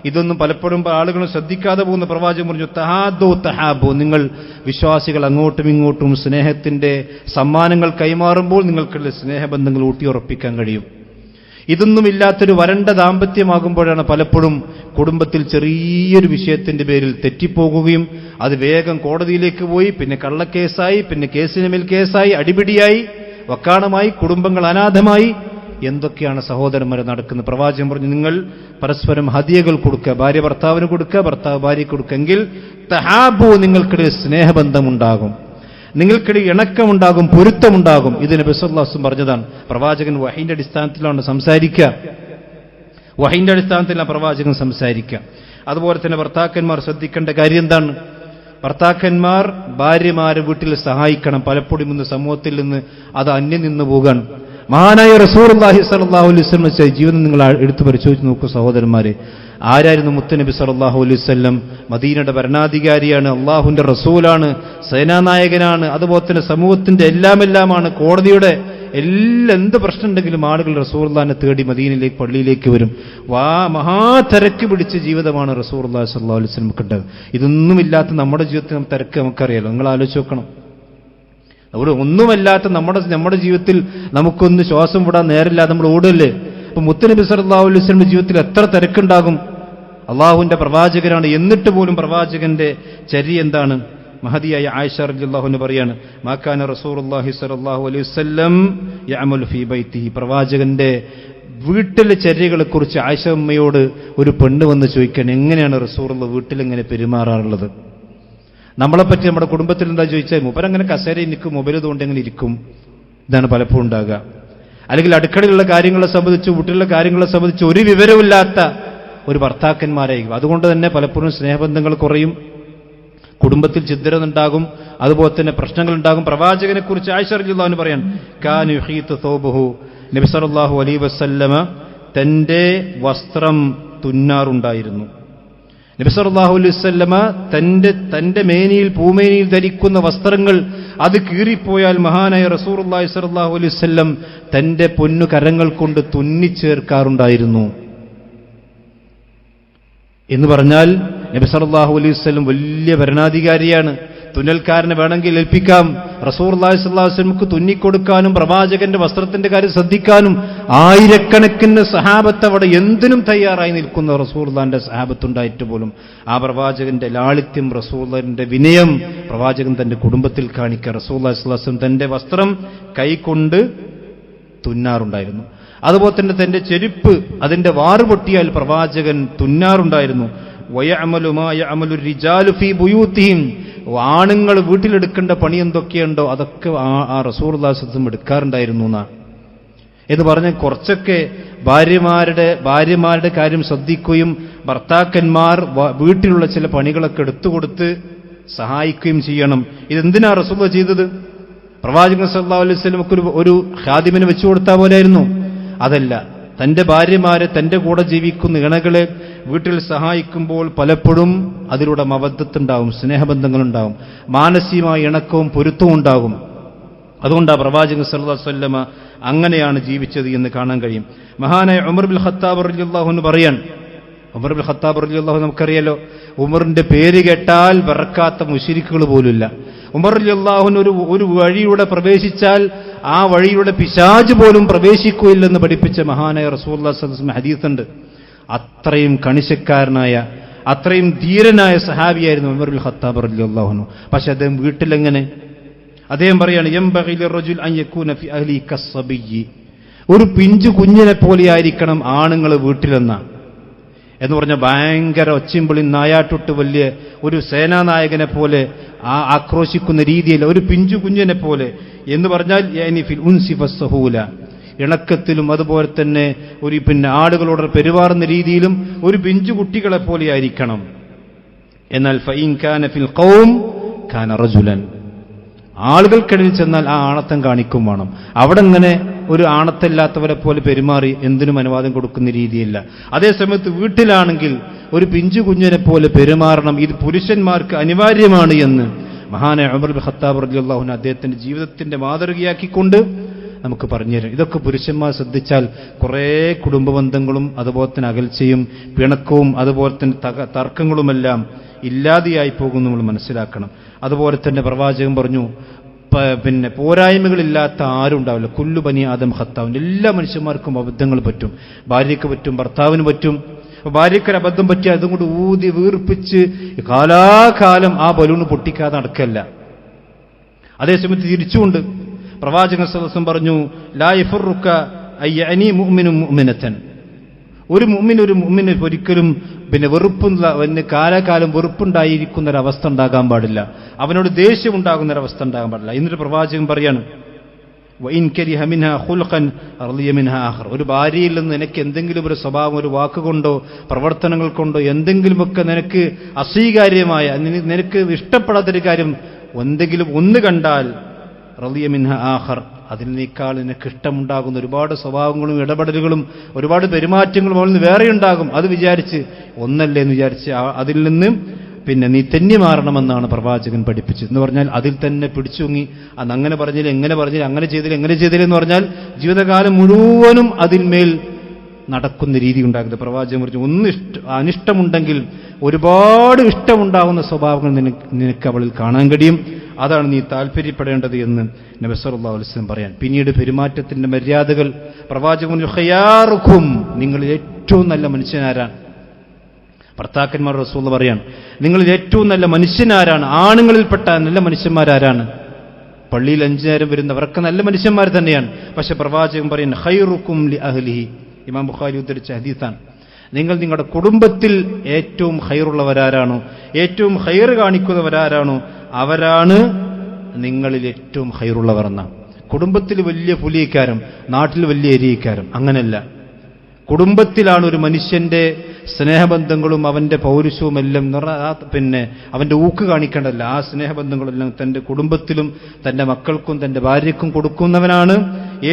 Speaker 1: ഇതൊന്നും പലപ്പോഴും ആളുകൾ ശ്രദ്ധിക്കാതെ പോകുന്ന. പ്രവാചകൻ പറഞ്ഞു, തഹാദു തഹാബു, നിങ്ങൾ വിശ്വാസികൾ അങ്ങോട്ടും ഇങ്ങോട്ടും സ്നേഹത്തിന്റെ സമ്മാനങ്ങൾ കൈമാറുമ്പോൾ നിങ്ങൾക്കുള്ള സ്നേഹബന്ധങ്ങൾ ഊട്ടിയുറപ്പിക്കാൻ കഴിയും. ഇതൊന്നുമില്ലാത്തൊരു വരണ്ട ദാമ്പത്യമാകുമ്പോഴാണ് പലപ്പോഴും കുടുംബത്തിൽ ചെറിയൊരു വിഷയത്തിന്റെ പേരിൽ തെറ്റിപ്പോകുകയും അത് വേഗം കോടതിയിലേക്ക് പോയി, പിന്നെ കള്ളക്കേസായി, പിന്നെ കേസിന് മേൽ കേസായി, അടിപിടിയായി, വക്കാണമായി, കുടുംബങ്ങൾ അനാഥമായി. എന്തൊക്കെയാണ് സഹോദരന്മാരെ നടക്കുന്നത്? പ്രവാചകൻ പറഞ്ഞു, നിങ്ങൾ പരസ്പരം ഹദിയകൾ കൊടുക്കുക, ഭാര്യ ഭർത്താവിന് കൊടുക്കുക, ഭർത്താവ് ഭാര്യയ്ക്ക് കൊടുക്കെങ്കിൽ തഹാബു, നിങ്ങൾക്കിടയിൽ സ്നേഹബന്ധമുണ്ടാകും, നിങ്ങൾക്കിടയിൽ ഇണക്കമുണ്ടാകും, പൊരുത്തമുണ്ടാകും. ഇത് നബി സല്ലല്ലാഹു അലൈഹി വസല്ലം പറഞ്ഞതാണ്. പ്രവാചകൻ വഹീന്റെ അടിസ്ഥാനത്തിലാണ് സംസാരിക്കുക, വഹീന്റെ അടിസ്ഥാനത്തിലാണ് പ്രവാചകൻ സംസാരിക്കുക. അതുപോലെ തന്നെ ഭർത്താക്കന്മാർ ശ്രദ്ധിക്കേണ്ട കാര്യം എന്താണ്? ഭർത്താക്കന്മാർ ഭാര്യമാരെ വീട്ടിൽ സഹായിക്കണം. പലപ്പോഴും ഇന്ന് സമൂഹത്തിൽ നിന്ന് അത് അന്യം നിന്ന് പോകാൻ. മഹാനായ റസൂലുള്ളാഹി സ്വല്ലല്ലാഹു അലൈഹി വസല്ലം ജീവിതം നിങ്ങൾ എടുത്തു പരിശോധിച്ച് നോക്കൂ സഹോദരന്മാരെ. ആരായിരുന്നു മുത്തുനബി സ്വല്ലല്ലാഹു അലൈഹി വസല്ലം? മദീനയുടെ ഭരണാധികാരിയാണ്, അള്ളാഹുവിന്റെ റസൂലാണ്, സേനാനായകനാണ്, അതുപോലെ തന്നെ സമൂഹത്തിന്റെ എല്ലാമാണ്. കോടതിയുടെ എന്ത് പ്രശ്നം ഉണ്ടെങ്കിലും ആളുകൾ റസൂലുള്ളാഹിനെ തേടി മദീനയിലേക്ക്, പള്ളിയിലേക്ക് വരും. മഹാതിരക്ക് പിടിച്ച ജീവിതമാണ് റസൂലുള്ളാഹി സ്വല്ലല്ലാഹു അലൈഹി വസല്ലം കണ്ടത്. ഇതൊന്നുമില്ലാത്ത നമ്മുടെ ജീവിതത്തിൽ തിരക്ക് നമുക്കറിയാലോ. നിങ്ങൾ ആലോചിച്ച് നോക്കണം. അവിടെ ഒന്നുമല്ലാത്ത നമ്മുടെ ജീവിതത്തിൽ നമുക്കൊന്ന് ശ്വാസം വിടാൻ നേരില്ലാതെ നമ്മൾ ഓടല്ലേ. അപ്പൊ മുത്തുനബി സല്ലല്ലാഹു അലൈഹി വസല്ലമയുടെ ജീവിതത്തിൽ എത്ര തിരക്കുണ്ടാകും. അള്ളാഹുവിന്റെ പ്രവാചകനാണ്, എന്നിട്ട് പോലും പ്രവാചകന്റെ ചര്യ എന്താണ്? മഹദിയായ ആയിഷ റളിയല്ലാഹു അൻഹ പറയാണ്, മാ കാന റസൂലുള്ളാഹി സ്വല്ലല്ലാഹു അലൈഹി വസല്ലം യഅമലു ഫീ ബൈത്തിഹി. പ്രവാചകന്റെ വീട്ടിലെ ചര്യകളെക്കുറിച്ച് ആയിഷ അമ്മയോട് ഒരു പെണ്ണ് വന്ന് ചോദിക്കാൻ, എങ്ങനെയാണ് റസൂലുള്ള വീട്ടിലെങ്ങനെ പെരുമാറാറുള്ളത്? നമ്മളെപ്പറ്റി നമ്മുടെ കുടുംബത്തിൽ എന്താ ചോദിച്ചാൽ, മൂപ്പരങ്ങനെ കസേരയിൽ നിൽക്കും, മൊബൈൽ കൊണ്ട് എങ്ങനെ ഇരിക്കും, ഇതാണ് പലപ്പോഴും ഉണ്ടാകുക. അല്ലെങ്കിൽ അടുക്കളയിലുള്ള കാര്യങ്ങളെ സംബന്ധിച്ച്, വീട്ടിലുള്ള കാര്യങ്ങളെ സംബന്ധിച്ച് ഒരു വിവരമില്ലാത്ത ഒരു ഭർത്താക്കന്മാരായിരിക്കും. അതുകൊണ്ട് തന്നെ പലപ്പോഴും സ്നേഹബന്ധങ്ങൾ കുറയും, കുടുംബത്തിൽ ഛിദ്രതയുണ്ടാകും, അതുപോലെ തന്നെ പ്രശ്നങ്ങൾ ഉണ്ടാകും. പ്രവാചകനെ കുറിച്ച് ആയിഷ റളിയല്ലാഹു അൻഹ പറയാൻ, കാന യുഹീതു തൗബഹു, നബി സല്ലല്ലാഹു അലൈഹി വസല്ലമ തന്റെ വസ്ത്രം തുന്നാറുണ്ടായിരുന്നു. നബി സല്ലല്ലാഹു അലൈഹി വസല്ലമ തന്റെ മേനിയിൽ പൂമേനിയിൽ ധരിക്കുന്ന വസ്ത്രങ്ങൾ അത് കീറിപ്പോയാൽ മഹാനായ റസൂലുള്ളാഹി സ്വല്ലല്ലാഹു അലൈഹി വസല്ലം തന്റെ പൊന്നു കരങ്ങൾ കൊണ്ട് തുന്നിച്ചേർക്കാറുണ്ടായിരുന്നു. എന്ന് പറഞ്ഞാൽ നബി സല്ലല്ലാഹു അലൈഹി വസല്ലം വലിയ ഭരണാധികാരിയാണ്. തുന്നൽക്കാരനെ വേണമെങ്കിൽ ഏൽപ്പിക്കാം. റസൂലുള്ളാഹി സ്വല്ലല്ലാഹു അലൈഹി വസല്ലമക്ക് തുന്നിക്കൊടുക്കാനും പ്രവാചകന്റെ വസ്ത്രത്തിന്റെ കാര്യം ശ്രദ്ധിക്കാനും ആയിരക്കണക്കിന് സഹാബത്ത് അവിടെ എന്തിനും തയ്യാറായി നിൽക്കുന്ന റസൂലുള്ളാഹിന്റെ സഹാബത്തുണ്ടായിട്ട് പോലും ആ പ്രവാചകന്റെ ലാളിത്യം, റസൂലുള്ളാഹിന്റെ വിനയം പ്രവാചകൻ തന്റെ കുടുംബത്തിൽ കാണിക്കുക. റസൂലുള്ളാഹി സ്വല്ലല്ലാഹു അലൈഹി വസല്ലം തന്റെ വസ്ത്രം കൈകൊണ്ട് തുന്നാറുണ്ടായിരുന്നു. അതുപോലെ തന്നെ തന്റെ ചെരുപ്പ് അതിന്റെ വാറ് പൊട്ടിയാൽ പ്രവാചകൻ തുന്നാറുണ്ടായിരുന്നു. വയഅമലു മാ യഅമലു റിജാലു ഫീ ബുയൂത്തിഹിം, ആണുങ്ങൾ വീട്ടിലെടുക്കേണ്ട പണി എന്തൊക്കെയുണ്ടോ അതൊക്കെ ആ റസൂലുള്ളാഹി സ്വല്ലല്ലാഹു അലൈഹി വസല്ലം എടുക്കാറുണ്ടായിരുന്നു എന്നാണ്. എന്ന് പറഞ്ഞ് കുറച്ചൊക്കെ ഭാര്യമാരുടെ കാര്യം ശ്രദ്ധിക്കുകയും ഭർത്താക്കന്മാർ വീട്ടിലുള്ള ചില പണികളൊക്കെ എടുത്തുകൊടുത്ത് സഹായിക്കുകയും ചെയ്യണം. ഇതെന്തിനാ റസൂലുള്ളാഹി ചെയ്തത്? പ്രവാചകൻ സല്ലല്ലാഹു അലൈഹി വസല്ലമക്ക് ഒരു ഖാദിമിനെ വെച്ചു കൊടുത്താൽ പോലായിരുന്നു. അതല്ല, തന്റെ ഭാര്യമാരെ, തന്റെ കൂടെ ജീവിക്കുന്ന ഇണകളെ വീട്ടിൽ സഹായിക്കുമ്പോൾ പലപ്പോഴും അതിലൂടെ മവദ്ദത്തുണ്ടാവും, സ്നേഹബന്ധങ്ങളുണ്ടാവും, മാനസികമായ ഇണക്കവും പൊരുത്തവും ഉണ്ടാകും. അതുകൊണ്ടാണ് പ്രവാചകൻ സല്ലല്ലാഹു അലൈഹി വസല്ലമ അങ്ങനെയാണ് ജീവിച്ചത് എന്ന് കാണാൻ കഴിയും. മഹാനായ ഉമർ ബിൻ ഖത്താബ് റളിയല്ലാഹു അൻഹു പറയാൻ, ഉമർ ബിൻ ഖത്താബ് റളിയല്ലാഹു നമുക്കറിയാലോ, ഉമറിന്റെ പേര് കേട്ടാൽ വിറക്കാത്ത മുശ്രിക്കുകൾ പോലുമില്ല. ഉമർ റളിയല്ലാഹു അൻഹു ഒരു വഴിയുടെ പ്രവേശിച്ചാൽ ആ വഴിയുടെ പിശാച് പോലും പ്രവേശിക്കുകയില്ലെന്ന് പഠിപ്പിച്ച മഹാനായ റസൂലുള്ളാഹി സ്വല്ലല്ലാഹു അലൈഹി വസല്ലം ഹദീസുണ്ട്. അത്രയും കണിശക്കാരനായ, അത്രയും ധീരനായ സഹാബിയായിരുന്നു ഉമർ ബിൻ ഖത്താബ് റളിയല്ലാഹു അൻഹു. പക്ഷെ അദ്ദേഹം വീട്ടിലെങ്ങനെ? അദ്ദേഹം പറയാണ്, യംബഗി ലിർറജുൽ അൻ യകൂന ഫി അഹ്ലി കസ്സബിയ്യി, ഒരു പിഞ്ചു കുഞ്ഞിനെ പോലെയായിരിക്കണം ആണുങ്ങൾ വീട്ടിലെന്ന എന്ന് പറഞ്ഞാൽ ഭയങ്കര ഒച്ചിമ്പിളി നായാട്ടൊട്ട് വലിയ ഒരു സേനാനായകനെ പോലെ ആക്രോശിക്കുന്ന രീതിയിൽ ഒരു പിഞ്ചു കുഞ്ഞിനെ പോലെ എന്ന് പറഞ്ഞാൽ ഫിൽ ഉൻസി വസ്സഹൂല, ഇണക്കത്തിലും അതുപോലെ തന്നെ ഒരു ആളുകളോട് പെരുമാറുന്ന രീതിയിലും ഒരു പിഞ്ചു കുട്ടികളെ പോലെയായിരിക്കണം. എന്നാൽ ഫഇൻ കാന ഫിൽ ഖൗം കാന റജുലൻ, ആളുകൾക്കിടയിൽ ചെന്നാൽ ആ ആണത്തം കാണിക്കും വേണം. അവിടെ ഇങ്ങനെ ഒരു ആണത്തല്ലാത്തവരെ പോലെ പെരുമാറി എന്തിനും അനുവാദം കൊടുക്കുന്ന രീതിയില്ല. അതേസമയത്ത് വീട്ടിലാണെങ്കിൽ ഒരു പിഞ്ചു കുഞ്ഞിനെ പോലെ പെരുമാറണം. ഇത് പുരുഷന്മാർക്ക് അനിവാര്യമാണ് എന്ന് മഹാനായ ഉമർ ബിൻ ഖത്താബ് റളിയല്ലാഹു അൻഹു അദ്ദേഹത്തിന്റെ ജീവിതത്തിന്റെ മാതൃകയാക്കിക്കൊണ്ട് നമുക്ക് പറഞ്ഞുതരും. ഇതൊക്കെ പുരുഷന്മാർ ശ്രദ്ധിച്ചാൽ കുറേ കുടുംബ ബന്ധങ്ങളും അതുപോലെ തന്നെ അകൽച്ചയും പിണക്കവും അതുപോലെ തന്നെ തർക്കങ്ങളുമെല്ലാം ഇല്ലാതെയായി പോകും നമ്മൾ മനസ്സിലാക്കണം. അതുപോലെ തന്നെ പ്രവാചകൻ പറഞ്ഞു, പോരായ്മകളില്ലാത്ത ആരും ഉണ്ടാവില്ല. കുല്ലു ബനി ആദം ഖത്താഉൻ, എല്ലാ മനുഷ്യന്മാർക്കും അബദ്ധങ്ങൾ പറ്റും. ഭാര്യയ്ക്ക് പറ്റും, ഭർത്താവിന് പറ്റും. ഭാര്യയ്ക്കൊരു അബദ്ധം പറ്റി അതും കൊണ്ട് ഊതി വീർപ്പിച്ച് കാലാകാലം ആ ബലൂണ് പൊട്ടിക്കാതെ നടക്കല്ല. അതേസമയത്ത് തിരിച്ചുകൊണ്ട് പ്രവാചകൻ സല്ലല്ലാഹു അലൈഹി വസല്ലം പറഞ്ഞു, ലാ യഫറുക അയ്യനി മുഅ്മിനും മുഅ്മിനതൻ, ഒരു മുഅ്മിന് ഒരിക്കലും കാലാകാലം വെറുപ്പുണ്ടായിരിക്കുന്ന ഒരവസ്ഥ ഉണ്ടാകാൻ പാടില്ല, അവനോട് ദേഷ്യം ഉണ്ടാകുന്ന ഒരവസ്ഥ ഉണ്ടാകാൻ പാടില്ല. എന്നിട്ട് പ്രവാചകൻ പറയാണ്, വഇൻ കരിഹ മിൻഹാ ഖുൽഖൻ റളിയ മിൻഹാ ആഖർ, ഒരു ഭാര്യയിൽ നിന്ന് നിനക്ക് എന്തെങ്കിലും ഒരു സ്വഭാവം, ഒരു വാക്കുകൊണ്ടോ പ്രവർത്തനങ്ങൾ കൊണ്ടോ എന്തെങ്കിലുമൊക്കെ നിനക്ക് അസ്വീകാര്യമായ, നിനക്ക് ഇഷ്ടപ്പെടാത്തൊരു കാര്യം എന്തെങ്കിലും ഒന്ന് കണ്ടാൽ റളിയ മിൻഹാ ആഖർ, അതിനേക്കാൾ നിനക്ക് ഇഷ്ടമുണ്ടാകുന്ന ഒരുപാട് സ്വഭാവങ്ങളും ഇടപെടലുകളും ഒരുപാട് പെരുമാറ്റങ്ങളും അവൾ നിന്ന് വേറെ ഉണ്ടാകും. അത് വിചാരിച്ച് ഒന്നല്ലേ എന്ന് വിചാരിച്ച് അതിൽ നിന്ന് നീ തെന്നി മാറണമെന്നാണ് പ്രവാചകൻ പഠിപ്പിച്ചത്. എന്ന് പറഞ്ഞാൽ അതിൽ തന്നെ പിടിച്ചുങ്ങി അങ്ങനെ പറഞ്ഞില്ല, എങ്ങനെ പറഞ്ഞില്ല, അങ്ങനെ ചെയ്തില്ല എന്ന് പറഞ്ഞാൽ ജീവിതകാലം മുഴുവനും അതിന്മേൽ നടക്കുന്ന രീതി ഉണ്ടാകുന്നത്. പ്രവാചകൻ പറഞ്ഞു, ഒന്ന് അനിഷ്ടമുണ്ടെങ്കിൽ ഒരുപാട് ഇഷ്ടമുണ്ടാകുന്ന സ്വഭാവങ്ങൾ നിനക്ക് അവളിൽ കാണാൻ കഴിയും. അതാണ് നീ താല്പര്യപ്പെടേണ്ടത് എന്ന് നബി സല്ലല്ലാഹു അലൈഹി വസല്ലം പറയാൻ. പിന്നീട് പെരുമാറ്റത്തിന്റെ മര്യാദകൾ പ്രവാചകൻ ഖിയാറുക്കും, നിങ്ങളിൽ ഏറ്റവും നല്ല മനുഷ്യനാരാണ്? ഭർത്താക്കന്മാർ റസൂൽ പറയാണ്, നിങ്ങളിൽ ഏറ്റവും നല്ല മനുഷ്യനാരാണ്? ആണുങ്ങളിൽപ്പെട്ട നല്ല മനുഷ്യന്മാരാരാണ്? പള്ളിയിൽ 5 നേരം വരുന്നവരൊക്കെ നല്ല മനുഷ്യന്മാർ തന്നെയാണ്. പക്ഷെ പ്രവാചകൻ പറയുന്നത് ഖൈറുക്കും ലി അഹ്ലിഹി, ഇമാം ബുഖാരി ഉദ്ധരിച്ച ഹദീസാണ്. നിങ്ങൾ നിങ്ങളുടെ കുടുംബത്തിൽ ഏറ്റവും ഖൈറുള്ളവരാരാണോ, ഏറ്റവും ഖൈർ കാണിക്കുന്നവരാരാണോ, അവരാണ് നിങ്ങളിൽ ഏറ്റവും ഖൈറുള്ളവർ എന്നാണ്. കുടുംബത്തിൽ വലിയ പുലിയിക്കാരം, നാട്ടിൽ വലിയ എരിയിക്കാരം, അങ്ങനെയല്ല. കുടുംബത്തിലാണ് ഒരു മനുഷ്യന്റെ സ്നേഹബന്ധങ്ങളും അവന്റെ പൗരുഷവും എല്ലാം പിന്നെ അവന്റെ ഊക്ക് കാണിക്കേണ്ടല്ല. ആ സ്നേഹബന്ധങ്ങളെല്ലാം തന്റെ കുടുംബത്തിലും തന്റെ മക്കൾക്കും തന്റെ ഭാര്യയ്ക്കും കൊടുക്കുന്നവനാണ്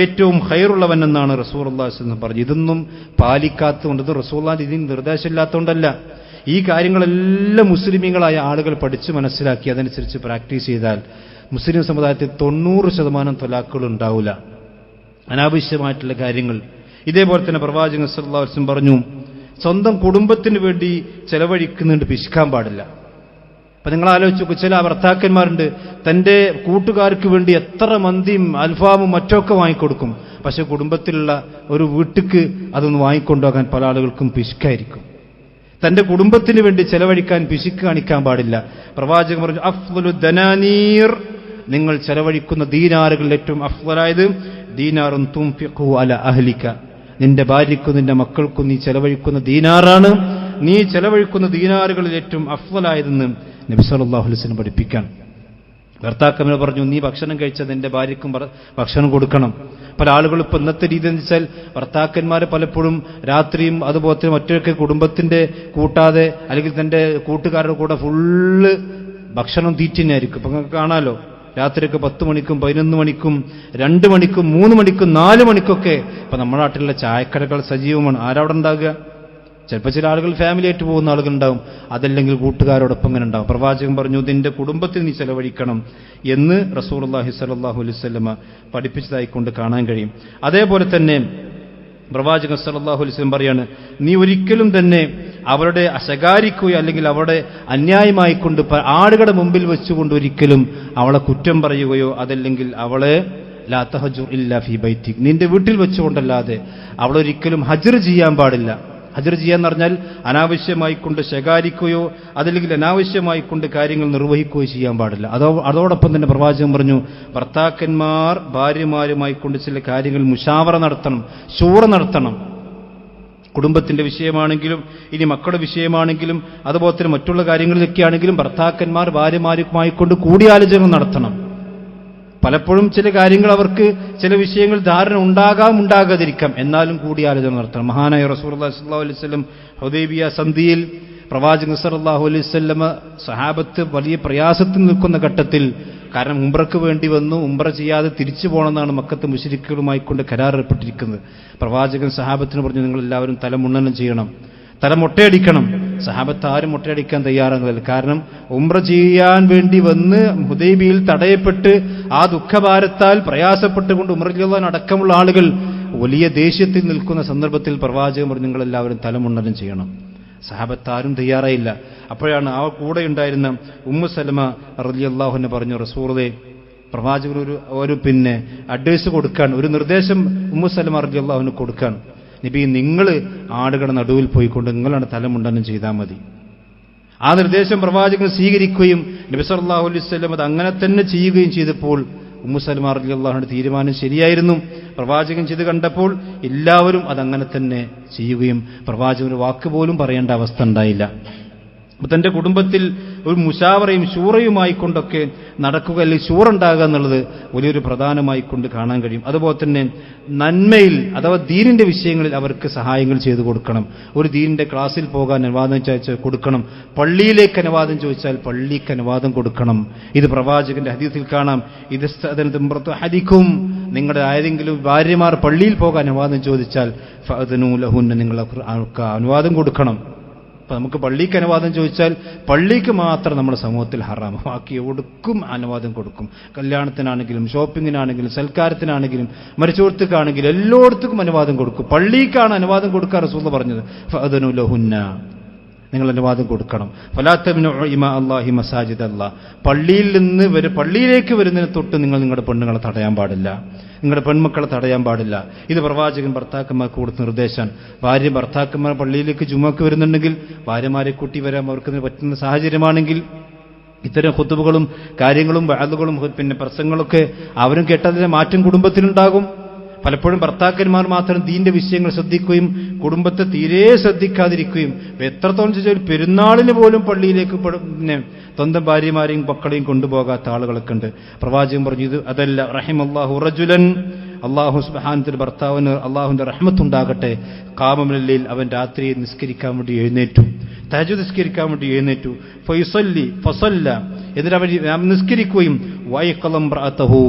Speaker 1: ഏറ്റവും ഖൈറുള്ളവൻ എന്നാണ് റസൂലുള്ളാഹി സ്വല്ലല്ലാഹു അലൈഹി വസല്ലം പറഞ്ഞു. ഇതൊന്നും പാലിക്കാത്തതുകൊണ്ട്, ഇത് റസൂലുള്ളാഹിന്റെ ഇതിന് നിർദ്ദേശമില്ലാത്തതുകൊണ്ടല്ല. ഈ കാര്യങ്ങളെല്ലാം മുസ്ലിമീങ്ങളായ ആളുകൾ പഠിച്ച് മനസ്സിലാക്കി അതനുസരിച്ച് പ്രാക്ടീസ് ചെയ്താൽ മുസ്ലിം സമുദായത്തിൽ 90% ത്വലാഖുകൾ ഉണ്ടാവില്ല, അനാവശ്യമായിട്ടുള്ള കാര്യങ്ങൾ. ഇതേപോലെ തന്നെ പ്രവാചകൻ സല്ലല്ലാഹു അലൈഹി വസല്ലം പറഞ്ഞു, സ്വന്തം കുടുംബത്തിന് വേണ്ടി ചെലവഴിക്കുന്നുണ്ട് പിശുക്കാൻ പാടില്ല. അപ്പൊ നിങ്ങൾ ആലോചിച്ച് നോക്കൂ, ചില ഭർത്താക്കന്മാരുണ്ട് തന്റെ കൂട്ടുകാർക്ക് വേണ്ടി എത്ര മന്തിയും അൽഫാമും മറ്റൊക്കെ വാങ്ങിക്കൊടുക്കും. പക്ഷെ കുടുംബത്തിലുള്ള ഒരു വീട്ടിക്ക് അതൊന്ന് വാങ്ങിക്കൊണ്ടുപോകാൻ പല ആളുകൾക്കും പിശുക്കായിരിക്കും. തന്റെ കുടുംബത്തിന് വേണ്ടി ചെലവഴിക്കാൻ പിശുക്ക് കാണിക്കാൻ പാടില്ല. പ്രവാചകൻ പറഞ്ഞു, അഫ്ളു ദനാനീർ, നിങ്ങൾ ചെലവഴിക്കുന്ന ദീനാറുകളിൽ ഏറ്റവും അഫ്ളലായത് ദീനാറുൻ തുൻഫിഖു അലാ അഹ്ലിക, നിന്റെ ഭാര്യയ്ക്കും നിന്റെ മക്കൾക്കും നീ ചെലവഴിക്കുന്ന ദീനാറാണ്. നീ ചെലവഴിക്കുന്ന ദീനാറുകളിൽ ഏറ്റവും അഫ്ളലായതെന്ന് നബി സല്ലല്ലാഹു അലൈഹി വസല്ലം പഠിപ്പിക്കാൻ. ഭർത്താക്കന്മാർ പറഞ്ഞു, നീ ഭക്ഷണം കഴിച്ചാൽ നിന്റെ ഭാര്യയ്ക്കും ഭക്ഷണം കൊടുക്കണം. പല ആളുകളും ഇപ്പൊ ഇന്നത്തെ രീതി എന്ന് വെച്ചാൽ ഭർത്താക്കന്മാർ പലപ്പോഴും രാത്രിയും അതുപോലെ തന്നെ മറ്റൊക്കെ കുടുംബത്തിന്റെ കൂട്ടാതെ അല്ലെങ്കിൽ തന്റെ കൂട്ടുകാരുടെ കൂടെ ഫുള്ള് ഭക്ഷണം തീറ്റിനായിരിക്കും. ഇപ്പൊ നിങ്ങൾക്ക് കാണാലോ, രാത്രിയൊക്കെ 10 മണിക്കും 11 മണിക്കും 2 മണിക്കും 3 മണിക്കും 4 മണിക്കൊക്കെ ഇപ്പൊ നമ്മുടെ നാട്ടിലുള്ള ചായക്കടകൾ സജീവമാണ്. ആരവിടെ ഉണ്ടാകുക? ചിലപ്പോൾ ചില ആളുകൾ ഫാമിലി ആയിട്ട് പോകുന്ന ആളുകൾ ഉണ്ടാവും, അതല്ലെങ്കിൽ കൂട്ടുകാരോടൊപ്പം ഇങ്ങനെ ഉണ്ടാവും. പ്രവാചകൻ പറഞ്ഞു, നിന്റെ കുടുംബത്തിൽ നീ ചെലവഴിക്കണം എന്ന് റസൂലുള്ളാഹി സ്വല്ലല്ലാഹു അലൈഹി വസല്ലം പഠിപ്പിച്ചതായിക്കൊണ്ട് കാണാൻ കഴിയും. അതേപോലെ തന്നെ പ്രവാചകൻ സല്ലല്ലാഹു അലൈഹി വസല്ലം പറയാണ്, നീ ഒരിക്കലും തന്നെ അവരുടെ ശകാരിക്കുകയോ അല്ലെങ്കിൽ അവരുടെ അന്യായമായിക്കൊണ്ട് ആളുകളുടെ മുമ്പിൽ വെച്ചുകൊണ്ട് ഒരിക്കലും അവളെ കുറ്റം പറയുകയോ അതല്ലെങ്കിൽ അവളെ ലാ തഹജുർ ഇല്ലാ ഫീ ബൈതിക്, നിന്റെ വീട്ടിൽ വെച്ചുകൊണ്ടല്ലാതെ അവളൊരിക്കലും ഹജ്ർ ചെയ്യാൻ പാടില്ല. ഹജ്ർ ചെയ്യാന്ന് പറഞ്ഞാൽ അനാവശ്യമായിക്കൊണ്ട് ശകാരിക്കുകയോ അതല്ലെങ്കിൽ അനാവശ്യമായിക്കൊണ്ട് കാര്യങ്ങൾ നിർവഹിക്കുകയോ ചെയ്യാൻ പാടില്ല. അതോടൊപ്പം തന്നെ പ്രവാചകൻ പറഞ്ഞു, ഭർത്താക്കന്മാർ ഭാര്യമാരുമായിക്കൊണ്ട് ചില കാര്യങ്ങൾ മുശാവറ നടത്തണം, ശൂറ നടത്തണം. കുടുംബത്തിന്റെ വിഷയമാണെങ്കിലും ഇനി മക്കളുടെ വിഷയമാണെങ്കിലും അതുപോലെ തന്നെ മറ്റുള്ള കാര്യങ്ങളിലൊക്കെ ആണെങ്കിലും ഭർത്താക്കന്മാർ ഭാര്യമാരുമായിക്കൊണ്ട് കൂടിയാലോചന നടത്തണം. പലപ്പോഴും ചില കാര്യങ്ങൾ അവർക്ക് ചില വിഷയങ്ങൾ ധാരണ ഉണ്ടാകാം ഉണ്ടാകാതിരിക്കാം, എന്നാലും കൂടിയാലോചന നടത്തണം. മഹാനായ റസൂലുള്ളാഹി സ്വല്ലല്ലാഹു അലൈഹി വസല്ലം ഹുദൈബിയ സന്ധിയിൽ പ്രവാചകൻ സല്ലല്ലാഹു അലൈഹി വസല്ലം സഹാബത്ത് വലിയ പ്രയാസത്തിൽ നിൽക്കുന്ന ഘട്ടത്തിൽ, കാരണം ഉംറയ്ക്ക് വേണ്ടി വന്നു, ഉംറ ചെയ്യാതെ തിരിച്ചു പോകണമെന്നാണ് മക്കത്ത് മുശ്രിക്കുകളുമായിക്കൊണ്ട് കരാറേർപ്പെട്ടിരിക്കുന്നത്. പ്രവാചകൻ സഹാബത്തിന് പറഞ്ഞു, നിങ്ങൾ എല്ലാവരും തലമുണ്ണനം ചെയ്യണം, തല മൊട്ടയടിക്കണം. സഹാബത്ത് ആരും മൊട്ടയടിക്കാൻ തയ്യാറാകുന്നില്ല. കാരണം ഉംറ ചെയ്യാൻ വേണ്ടി വന്ന് ഹുദൈബിയിൽ തടയപ്പെട്ട് ആ ദുഃഖഭാരത്താൽ പ്രയാസപ്പെട്ടുകൊണ്ട് ഉംറ ചെയ്യാൻ അടക്കമുള്ള ആളുകൾ വലിയ ദേഷ്യത്തിൽ നിൽക്കുന്ന സന്ദർഭത്തിൽ പ്രവാചകൻ പറഞ്ഞു, നിങ്ങളെല്ലാവരും തലമുണ്ണനം ചെയ്യണം. സഹാബത്ത് ആരും തയ്യാറായില്ല. അപ്പോഴാണ് ആ കൂടെ ഉണ്ടായിരുന്ന ഉമ്മു സലമ റളിയല്ലാഹു അൻഹ പറഞ്ഞു, റസൂലേ, പ്രവാചകൻ ഒരു അഡ്വൈസ് കൊടുക്കാൻ, ഒരു നിർദ്ദേശം ഉമ്മു സലമ റളിയല്ലാഹു അൻഹ കൊടുക്കാൻ, നബി നിങ്ങൾ ആടുകളുടെ നടുവിൽ പോയിക്കൊണ്ട് നിങ്ങളാണ് തലമുണ്ടനം ചെയ്താൽ മതി. ആ നിർദ്ദേശം പ്രവാചകൻ സ്വീകരിക്കുകയും നബി സല്ലല്ലാഹു അലൈഹി വസല്ലം അത് അങ്ങനെ തന്നെ ചെയ്യുകയും ചെയ്തപ്പോൾ ഉമ്മു സലമ റളിയല്ലാഹു അൻഹ തീരുമാനം ശരിയായിരുന്നു. പ്രവാചകൻ ചെയ്ത് കണ്ടപ്പോൾ എല്ലാവരും അതങ്ങനെ തന്നെ ചെയ്യുകയും പ്രവാചകൻ ഒരു വാക്ക് പോലും പറയേണ്ട അവസ്ഥ ഉണ്ടായില്ല. തന്റെ കുടുംബത്തിൽ ഒരു മുശാവറയും ശൂറയുമായി കൊണ്ടൊക്കെ നടക്കുക, അല്ലെങ്കിൽ ശൂറ ഉണ്ടാകുക എന്നുള്ളത് വലിയൊരു പ്രധാനമായി കൊണ്ട് കാണാൻ കഴിയും. അതുപോലെ തന്നെ നന്മയിൽ അഥവാ ദീനിന്റെ വിഷയങ്ങളിൽ അവർക്ക് സഹായങ്ങൾ ചെയ്തു കൊടുക്കണം. ഒരു ദീനിന്റെ ക്ലാസ്സിൽ പോകാൻ അനുവാദം ചോദിച്ചാൽ കൊടുക്കണം, പള്ളിയിലേക്ക് അനുവാദം ചോദിച്ചാൽ പള്ളിക്ക് അനുവാദം കൊടുക്കണം. ഇത് പ്രവാചകന്റെ ഹദീസിൽ കാണാം, ഇത് ഹദിക്കും, നിങ്ങളുടെ ആരെങ്കിലും ഭാര്യമാർ പള്ളിയിൽ പോകാൻ അനുവാദം ചോദിച്ചാൽ ഫഅദ്നൂ ലഹുന്ന, നിങ്ങൾ അനുവാദം കൊടുക്കണം. അപ്പൊ നമുക്ക് പള്ളിക്ക് അനുവാദം ചോദിച്ചാൽ പള്ളിക്ക് മാത്രം നമ്മുടെ സമൂഹത്തിൽ ഹറാം, ബാക്കി എവിടേക്കും അനുവാദം കൊടുക്കും. കല്യാണത്തിനാണെങ്കിലും ഷോപ്പിങ്ങിനാണെങ്കിലും സൽക്കാരത്തിനാണെങ്കിലും മരിച്ചോടത്തേക്കാണെങ്കിലും എല്ലായിടത്തേക്കും അനുവാദം കൊടുക്കും. പള്ളിക്കാണ് അനുവാദം കൊടുക്കാൻ റസൂൽ പറഞ്ഞത്, ഫഅദ്നൂ ലഹുന്ന, നിങ്ങൾ അനുവാദം കൊടുക്കണം. ഫലാ തംനഉ ഇമാ അല്ലാഹി മസാജിദ അല്ലാഹ്, പള്ളിയിലേക്ക് വരുന്നതിന് തൊട്ട് നിങ്ങൾ നിങ്ങളുടെ പെണ്ണുങ്ങളെ തടയാൻ പാടില്ല, നിങ്ങളുടെ പെൺമക്കളെ തടയാൻ പാടില്ല. ഇത് പ്രവാചകൻ ഭർത്താക്കന്മാർക്ക് കൊടുത്ത നിർദ്ദേശമാണ്. ഭാര്യ ഭർത്താക്കന്മാർ പള്ളിയിലേക്ക് ജുമുഅക്ക് വരുന്നുണ്ടെങ്കിൽ ഭാര്യമാരെ കൂട്ടി വരാൻ അവർക്ക് പറ്റുന്ന സാഹചര്യമാണെങ്കിൽ ഇത്തരം ഖുതുബകളും കാര്യങ്ങളും വഅദുകളും പിന്നെ പ്രസംഗങ്ങളൊക്കെ അവരും കേട്ടതിന്റെ മാറ്റം കുടുംബത്തിലുണ്ടാകും. പലപ്പോഴും ഭർത്താക്കന്മാർ മാത്രം ദീന്റെ വിഷയങ്ങൾ ശ്രദ്ധിക്കുകയും കുടുംബത്തെ തീരെ ശ്രദ്ധിക്കാതിരിക്കുകയും, എത്രത്തോളം ചോദിച്ചാൽ പെരുന്നാളിന് പോലും പള്ളിയിലേക്ക് പിന്നെ സ്വന്തം ഭാര്യമാരെയും മക്കളെയും കൊണ്ടുപോകാത്ത ആളുകളൊക്കെ ഉണ്ട്. പ്രവാചകൻ പറഞ്ഞു, ഇത് അതല്ല. റഹിമല്ലാഹു റജുലൻ, അള്ളാഹു സുബ്ഹാനഹു ഭർത്താവിന് അള്ളാഹുവിന്റെ റഹ്മത്തുണ്ടാകട്ടെ, ഖാമമിനൽ, അവൻ രാത്രിയെ നിസ്കരിക്കാൻ വേണ്ടി എഴുന്നേറ്റു, തഹജ്ജുദ് നിസ്കരിക്കാൻ വേണ്ടി എഴുന്നേറ്റു, ഫയസല്ലി ഫസല്ല, എന്നിട്ട് അവൻ നിസ്കരിക്കുകയും, വൈഖലം റഅതഹു,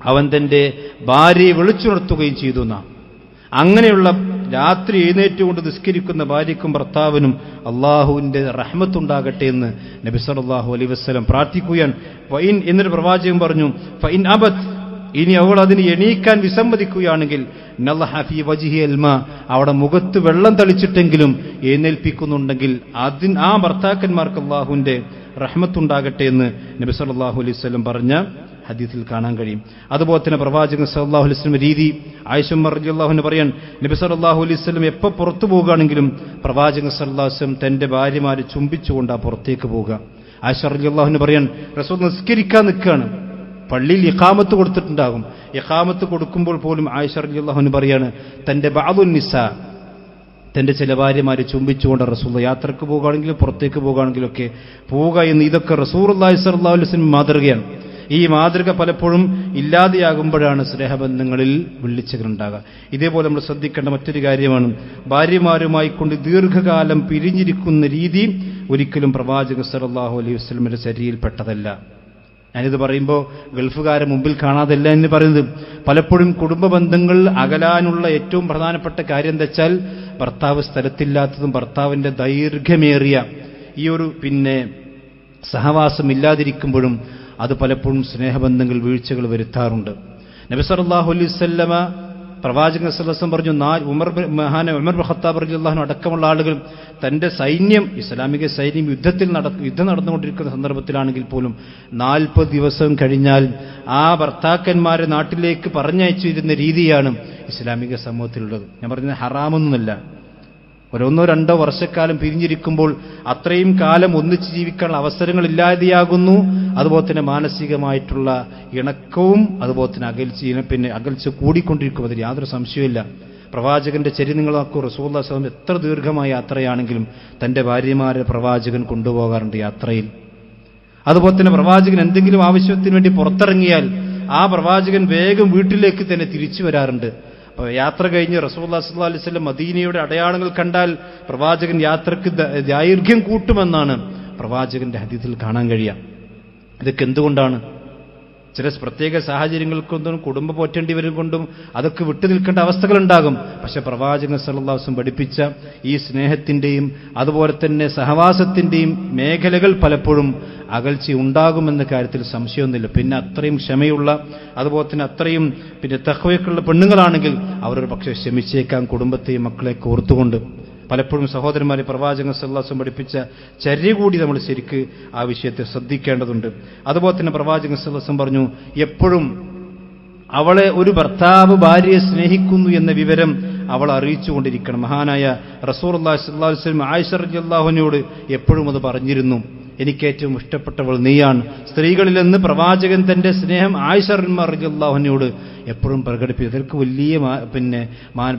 Speaker 1: അവൻ തന്റെ ഭാര്യയെ വിളിച്ചുണർത്തുകയും ചെയ്തു. അങ്ങനെയുള്ള രാത്രി എഴുന്നേറ്റുകൊണ്ട് നിസ്കരിക്കുന്ന ഭാര്യയ്ക്കും ഭർത്താവിനും അള്ളാഹുവിന്റെ റഹ്മത്തുണ്ടാകട്ടെ എന്ന് നബി സല്ലല്ലാഹു അലൈഹി വസല്ലം പ്രാർത്ഥിക്കുകയാണ്. ഫഇൻ, എന്നൊരു പ്രവാചകൻ പറഞ്ഞു, ഫഇൻ അബത്, ഇനി അവൾ അതിന് എണീക്കാൻ വിസമ്മതിക്കുകയാണെങ്കിൽ, നളഹ ഫീ വജ്ഹി അൽമാ, അവിടെ മുഖത്ത് വെള്ളം തളിച്ചിട്ടെങ്കിലും എഴുന്നേൽപ്പിക്കുന്നുണ്ടെങ്കിൽ ആ ഭർത്താക്കന്മാർക്ക് അള്ളാഹുവിന്റെ റഹ്മത്തുണ്ടാകട്ടെ എന്ന് നബി സല്ലല്ലാഹു അലൈഹി വസല്ലം പറഞ്ഞ ഹദീസിൽ കാണാൻ കഴിയും. അതുപോലെ തന്നെ പ്രവാചകൻ സല്ലല്ലാഹു അലൈഹി വസല്ലം രീതി, ആയിഷ റളിയല്ലാഹു അൻഹ പറയാൻ, നബി സല്ലല്ലാഹു അലൈഹി വസല്ലം എപ്പോൾ പുറത്തു പോകുകയാണെങ്കിലും പ്രവാചകൻ സല്ലല്ലാഹു അലൈഹി വസല്ലം തന്റെ ഭാര്യമാരെ ചുംബിച്ചുകൊണ്ടാ പുറത്തേക്ക് പോവുക. ആയിഷ റളിയല്ലാഹു അൻഹ പറയാൻ, റസൂൽ നിസ്കരിക്കാൻ നിൽക്കുകയാണ്, പള്ളിയിൽ ഇഖാമത്ത് കൊടുത്തിട്ടുണ്ടാകും. ഇഖാമത്ത് കൊടുക്കുമ്പോൾ പോലും ആയിഷ റളിയല്ലാഹു അൻഹ പറയാണ്, തന്റെ ബഅദുൻ നിസാ, തന്റെ ചില ഭാര്യമാരെ ചുംബിച്ചുകൊണ്ട് റസൂൽ യാത്രക്ക് പോകുകയാണെങ്കിലും പുറത്തേക്ക് പോകുകയാണെങ്കിലൊക്കെ പോവുക എന്ന്, ഇതൊക്കെ റസൂലുള്ളാഹി സ്വല്ലല്ലാഹു അലൈഹി വസല്ലം മാതൃകയാണ്. ഈ മാതൃക പലപ്പോഴും ഇല്ലാതെയാകുമ്പോഴാണ് സ്നേഹബന്ധങ്ങളിൽ വിള്ളിച്ചകളുണ്ടാകുക. ഇതേപോലെ നമ്മൾ ശ്രദ്ധിക്കേണ്ട മറ്റൊരു കാര്യമാണ്, ഭാര്യമാരുമായി കൊണ്ട് ദീർഘകാലം പിരിഞ്ഞിരിക്കുന്ന രീതി ഒരിക്കലും പ്രവാചകൻ സല്ലല്ലാഹു അലൈഹി വസല്ലമയുടെ ശരീരയിൽപ്പെട്ടതല്ല. ഞാനിത് പറയുമ്പോൾ ഗൾഫുകാരെ മുമ്പിൽ കാണാതല്ല എന്ന് പറയുന്നത്. പലപ്പോഴും കുടുംബ ബന്ധങ്ങൾ അകലാനുള്ള ഏറ്റവും പ്രധാനപ്പെട്ട കാര്യം എന്താ വെച്ചാൽ, ഭർത്താവ് സ്ഥലത്തില്ലാത്തതും ഭർത്താവിന്റെ ദൈർഘ്യമേറിയ ഈ ഒരു സഹവാസം ഇല്ലാതിരിക്കുമ്പോഴും അത് പലപ്പോഴും സ്നേഹബന്ധങ്ങൾ വീഴ്ചകൾ വരുത്താറുണ്ട്. നബി സല്ലല്ലാഹു അലൈഹി വസല്ലമ പ്രവാചകൻ സല്ലല്ലാഹു അലൈഹി വസല്ലം പറഞ്ഞു, ഉമർ ബിൻ ഖത്താബ് റളിയല്ലാഹു അൻഹു അടക്കമുള്ള ആളുകൾ തന്റെ സൈന്യം, ഇസ്ലാമിക സൈന്യം യുദ്ധം നടന്നുകൊണ്ടിരിക്കുന്ന സന്ദർഭത്തിലാണെങ്കിൽ പോലും 40 ദിവസം കഴിഞ്ഞാൽ ആ ഭർത്താക്കന്മാരെ നാട്ടിലേക്ക് പറഞ്ഞയച്ചിരുന്ന രീതിയാണ് ഇസ്ലാമിക സമൂഹത്തിലുള്ളത്. ഞാൻ പറഞ്ഞത് ഹറാമൊന്നുമല്ല. 1-2 വർഷക്കാലം പിരിഞ്ഞിരിക്കുമ്പോൾ അത്രയും കാലം ഒന്നിച്ച് ജീവിക്കാനുള്ള അവസരങ്ങൾ ഇല്ലാതെയാകുന്നു. അതുപോലെ തന്നെ മാനസികമായിട്ടുള്ള ഇണക്കവും അതുപോലെ തന്നെ അകൽച്ച കൂടിക്കൊണ്ടിരിക്കും. അതിൽ യാതൊരു സംശയമില്ല. പ്രവാചകന്റെ ചരി നിങ്ങൾ നോക്കൂ. റസൂലുള്ളാഹി സ്വല്ലല്ലാഹു അലൈഹി വസല്ലം എത്ര ദീർഘമായ യാത്രയാണെങ്കിലും തന്റെ ഭാര്യമാരെ പ്രവാചകൻ കൊണ്ടുപോകാറുണ്ട് യാത്രയിൽ. അതുപോലെ തന്നെ പ്രവാചകൻ എന്തെങ്കിലും ആവശ്യത്തിന് വേണ്ടി പുറത്തിറങ്ങിയാൽ ആ പ്രവാചകൻ വേഗം വീട്ടിലേക്ക് തന്നെ തിരിച്ചു വരാറുണ്ട്. യാത്ര കഴിഞ്ഞ് റസൂലുള്ളാഹി സ്വല്ലല്ലാഹു അലൈഹി വസല്ലം മദീനയുടെ അടയാളങ്ങൾ കണ്ടാൽ പ്രവാചകൻ യാത്രക്ക് ദൈർഘ്യം കൂട്ടുമെന്നാണ് പ്രവാചകന്റെ ഹദീസിൽ കാണാൻ കഴിയുക. ഇതൊക്കെ എന്തുകൊണ്ടാണ്? ചില പ്രത്യേക സാഹചര്യങ്ങൾക്കൊന്നും കുടുംബം പോറ്റേണ്ടി വരും കൊണ്ടും അതൊക്കെ വിട്ടുനിൽക്കേണ്ട അവസ്ഥകളുണ്ടാകും. പക്ഷെ പ്രവാചകൻ സല്ലല്ലാഹു അലൈഹി വസല്ലം പഠിപ്പിച്ച ഈ സ്നേഹത്തിന്റെയും അതുപോലെ തന്നെ സഹവാസത്തിന്റെയും മേഖലകൾ പലപ്പോഴും അകൽച്ച ഉണ്ടാകുമെന്ന കാര്യത്തിൽ സംശയമൊന്നുമില്ല. പിന്നെ അത്രയും ക്ഷമയുള്ള അതുപോലെ തന്നെ അത്രയും തഖ്വയുള്ള പെണ്ണുങ്ങളാണെങ്കിൽ അവരൊരു പക്ഷേ ക്ഷമിച്ചേക്കാം കുടുംബത്തെയും മക്കളെ ഓർത്തുകൊണ്ട്. പലപ്പോഴും സഹോദരന്മാരെ പ്രവാചകൻ സല്ലല്ലാഹു അലൈഹി വസല്ലം പഠിപ്പിച്ച ചര്യ കൂടി നമ്മൾ ശരിക്ക് ആ വിഷയത്തെ ശ്രദ്ധിക്കേണ്ടതുണ്ട്. അതുപോലെ തന്നെ പ്രവാചകൻ സല്ലല്ലാഹു അലൈഹി വസല്ലം പറഞ്ഞു, എപ്പോഴും അവളെ ഒരു ഭർത്താവ് ഭാര്യയെ സ്നേഹിക്കുന്നു എന്ന വിവരം അവൾ അറിയിച്ചുകൊണ്ടിരിക്കണം. മഹാനായ റസൂലുള്ളാഹി സ്വല്ലല്ലാഹു അലൈഹി വസല്ലം ആയിഷ റളിയല്ലാഹു അൻഹയോട് എപ്പോഴും അത് പറഞ്ഞിരുന്നു, എനിക്കേറ്റവും ഇഷ്ടപ്പെട്ടവൾ നീയാണ്. സ്ത്രീകളിൽ നിന്ന് പ്രവാചകൻ തന്റെ സ്നേഹം ആയിഷ റളിയല്ലാഹു അൻഹയോട് എപ്പോഴും പ്രകടിപ്പിച്ചു. അതിൽക്ക് വലിയ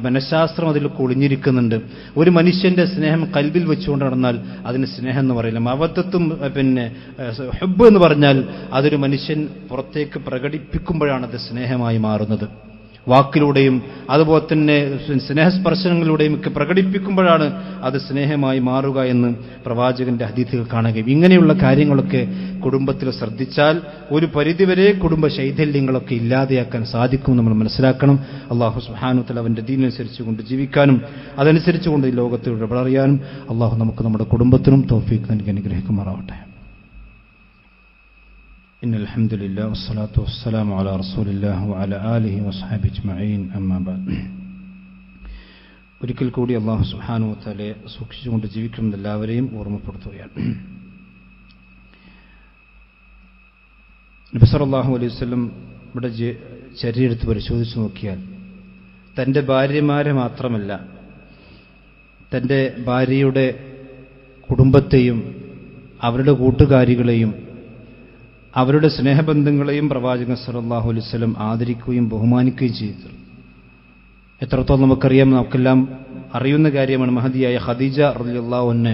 Speaker 1: മനഃശാസ്ത്രം അതിൽ ഒളിഞ്ഞിരിക്കുന്നുണ്ട്. ഒരു മനുഷ്യന്റെ സ്നേഹം കൽബിൽ വെച്ചുകൊണ്ട് നടന്നാൽ അതിന് സ്നേഹം എന്ന് പറയില്ല. മവദ്ദത്തും ഹുബ്ബ് എന്ന് പറഞ്ഞാൽ അതൊരു മനുഷ്യൻ പുറത്തേക്ക് പ്രകടിപ്പിക്കുമ്പോഴാണ് അത് സ്നേഹമായി മാറുന്നത്. വാക്കിലൂടെയും അതുപോലെ തന്നെ സ്നേഹസ്പർശനങ്ങളിലൂടെയും ഒക്കെ പ്രകടിപ്പിക്കുമ്പോഴാണ് അത് സ്നേഹമായി മാറുക എന്ന് പ്രവാചകന്റെ ഹദീസുകൾ കാണുകയും. ഇങ്ങനെയുള്ള കാര്യങ്ങളൊക്കെ കുടുംബത്തിൽ ശ്രദ്ധിച്ചാൽ ഒരു പരിധിവരെ കുടുംബ ശൈഥല്യങ്ങളൊക്കെ ഇല്ലാതെയാക്കാൻ സാധിക്കും നമ്മൾ മനസ്സിലാക്കണം. അല്ലാഹു സുബ്ഹാനഹു വ തആല അവന്റെ ദീനനുസരിച്ച് കൊണ്ട് ജീവിക്കാനും അതനുസരിച്ചുകൊണ്ട് ഈ ലോകത്തോട് വളരാനും അല്ലാഹു നമുക്ക് നമ്മുടെ കുടുംബത്തിനും തൗഫീഖ് നൽകി അനുഗ്രഹിക്കുമാറാവട്ടെ. إن الحمد لله والصلاة والسلام على رسول الله وعلى آله وصحبه أجمعين أما بعد. ഒരിക്കൽ കൂടി അല്ലാഹു സുബ്ഹാനഹു വ തആലയെ സൂക്ഷിച്ചുകൊണ്ട് ജീവിക്കണമെന്ന് എല്ലാവരെയും ഓർമ്മപ്പെടുത്തുകയാണ്. നബി സല്ലല്ലാഹു അലൈഹി വസല്ലം ഇവിടെ ചര്യയെടുത്ത് പരിശോധിച്ച് നോക്കിയാൽ തൻ്റെ ഭാര്യമാരെ മാത്രമല്ല, തൻ്റെ ഭാര്യയുടെ കുടുംബത്തെയും അവരുടെ കൂട്ടുകാരികളെയും അവരുടെ സ്നേഹബന്ധങ്ങളെയും പ്രവാചകൻ സല്ലല്ലാഹു അലൈഹി വസല്ലം ആദരിക്കുകയും ബഹുമാനിക്കുകയും ചെയ്തു. എത്രത്തോളം നമുക്കറിയാം, നമുക്കെല്ലാം അറിയുന്ന കാര്യമാണ്. മഹദിയായ ഖദീജ റളിയല്ലാഹു അൻഹ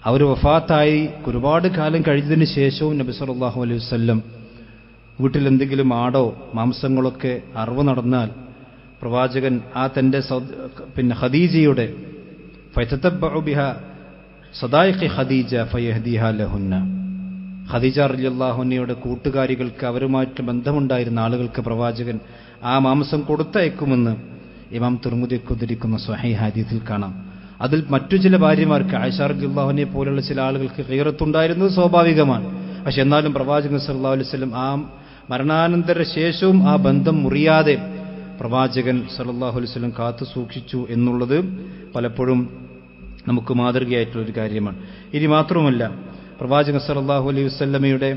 Speaker 1: അവർ വഫാത്തായി ഒരുപാട് കാലം കഴിഞ്ഞതിന് ശേഷവും നബി സല്ലല്ലാഹു അലൈഹി വസല്ലം വീട്ടിൽ എന്തെങ്കിലും ആടോ മാംസങ്ങളൊക്കെ അറവ് നടന്നാൽ പ്രവാചകൻ ആ തൻ്റെ ഖദീജയുടെ ഫയതതബ്ബഉ ബിഹാ സദായിഖി ഖദീജ ഫയഹ്ദിഹാ ലഹുന്ന, ഖദീജ റളിയല്ലാഹു അൻഹയുടെ കൂട്ടുകാരികൾക്ക് അവരുമായിട്ട് ബന്ധമുണ്ടായിരുന്ന ആളുകൾക്ക് പ്രവാചകൻ ആ മാംസം കൊടുത്തയക്കുമെന്ന് ഇമാം തിർമിദിക്ക് ഉദ്ധരിക്കുന്ന സ്വഹീഹ് ഹദീസിൽ കാണാം. അതിൽ മറ്റു ചില ഭാര്യമാർക്ക് ആയിഷ റളിയല്ലാഹു അൻഹയെ പോലുള്ള ചില ആളുകൾക്ക് ഖീറത്തുണ്ടായിരുന്നത് സ്വാഭാവികമാണ്. പക്ഷെ എന്നാലും പ്രവാചകൻ സല്ലല്ലാഹു അലൈഹി വസല്ലം ആ മരണാനന്തര ശേഷവും ആ ബന്ധം മുറിയാതെ പ്രവാചകൻ സല്ലല്ലാഹു അലൈഹി വസല്ലം കാത്തു സൂക്ഷിച്ചു എന്നുള്ളത് പലപ്പോഴും നമുക്ക് മാതൃകയായിട്ടുള്ളൊരു കാര്യമാണ്. ഇനി മാത്രമല്ല, പ്രവാചകൻ സല്ലല്ലാഹു അലൈഹി വസല്ലമയുടെ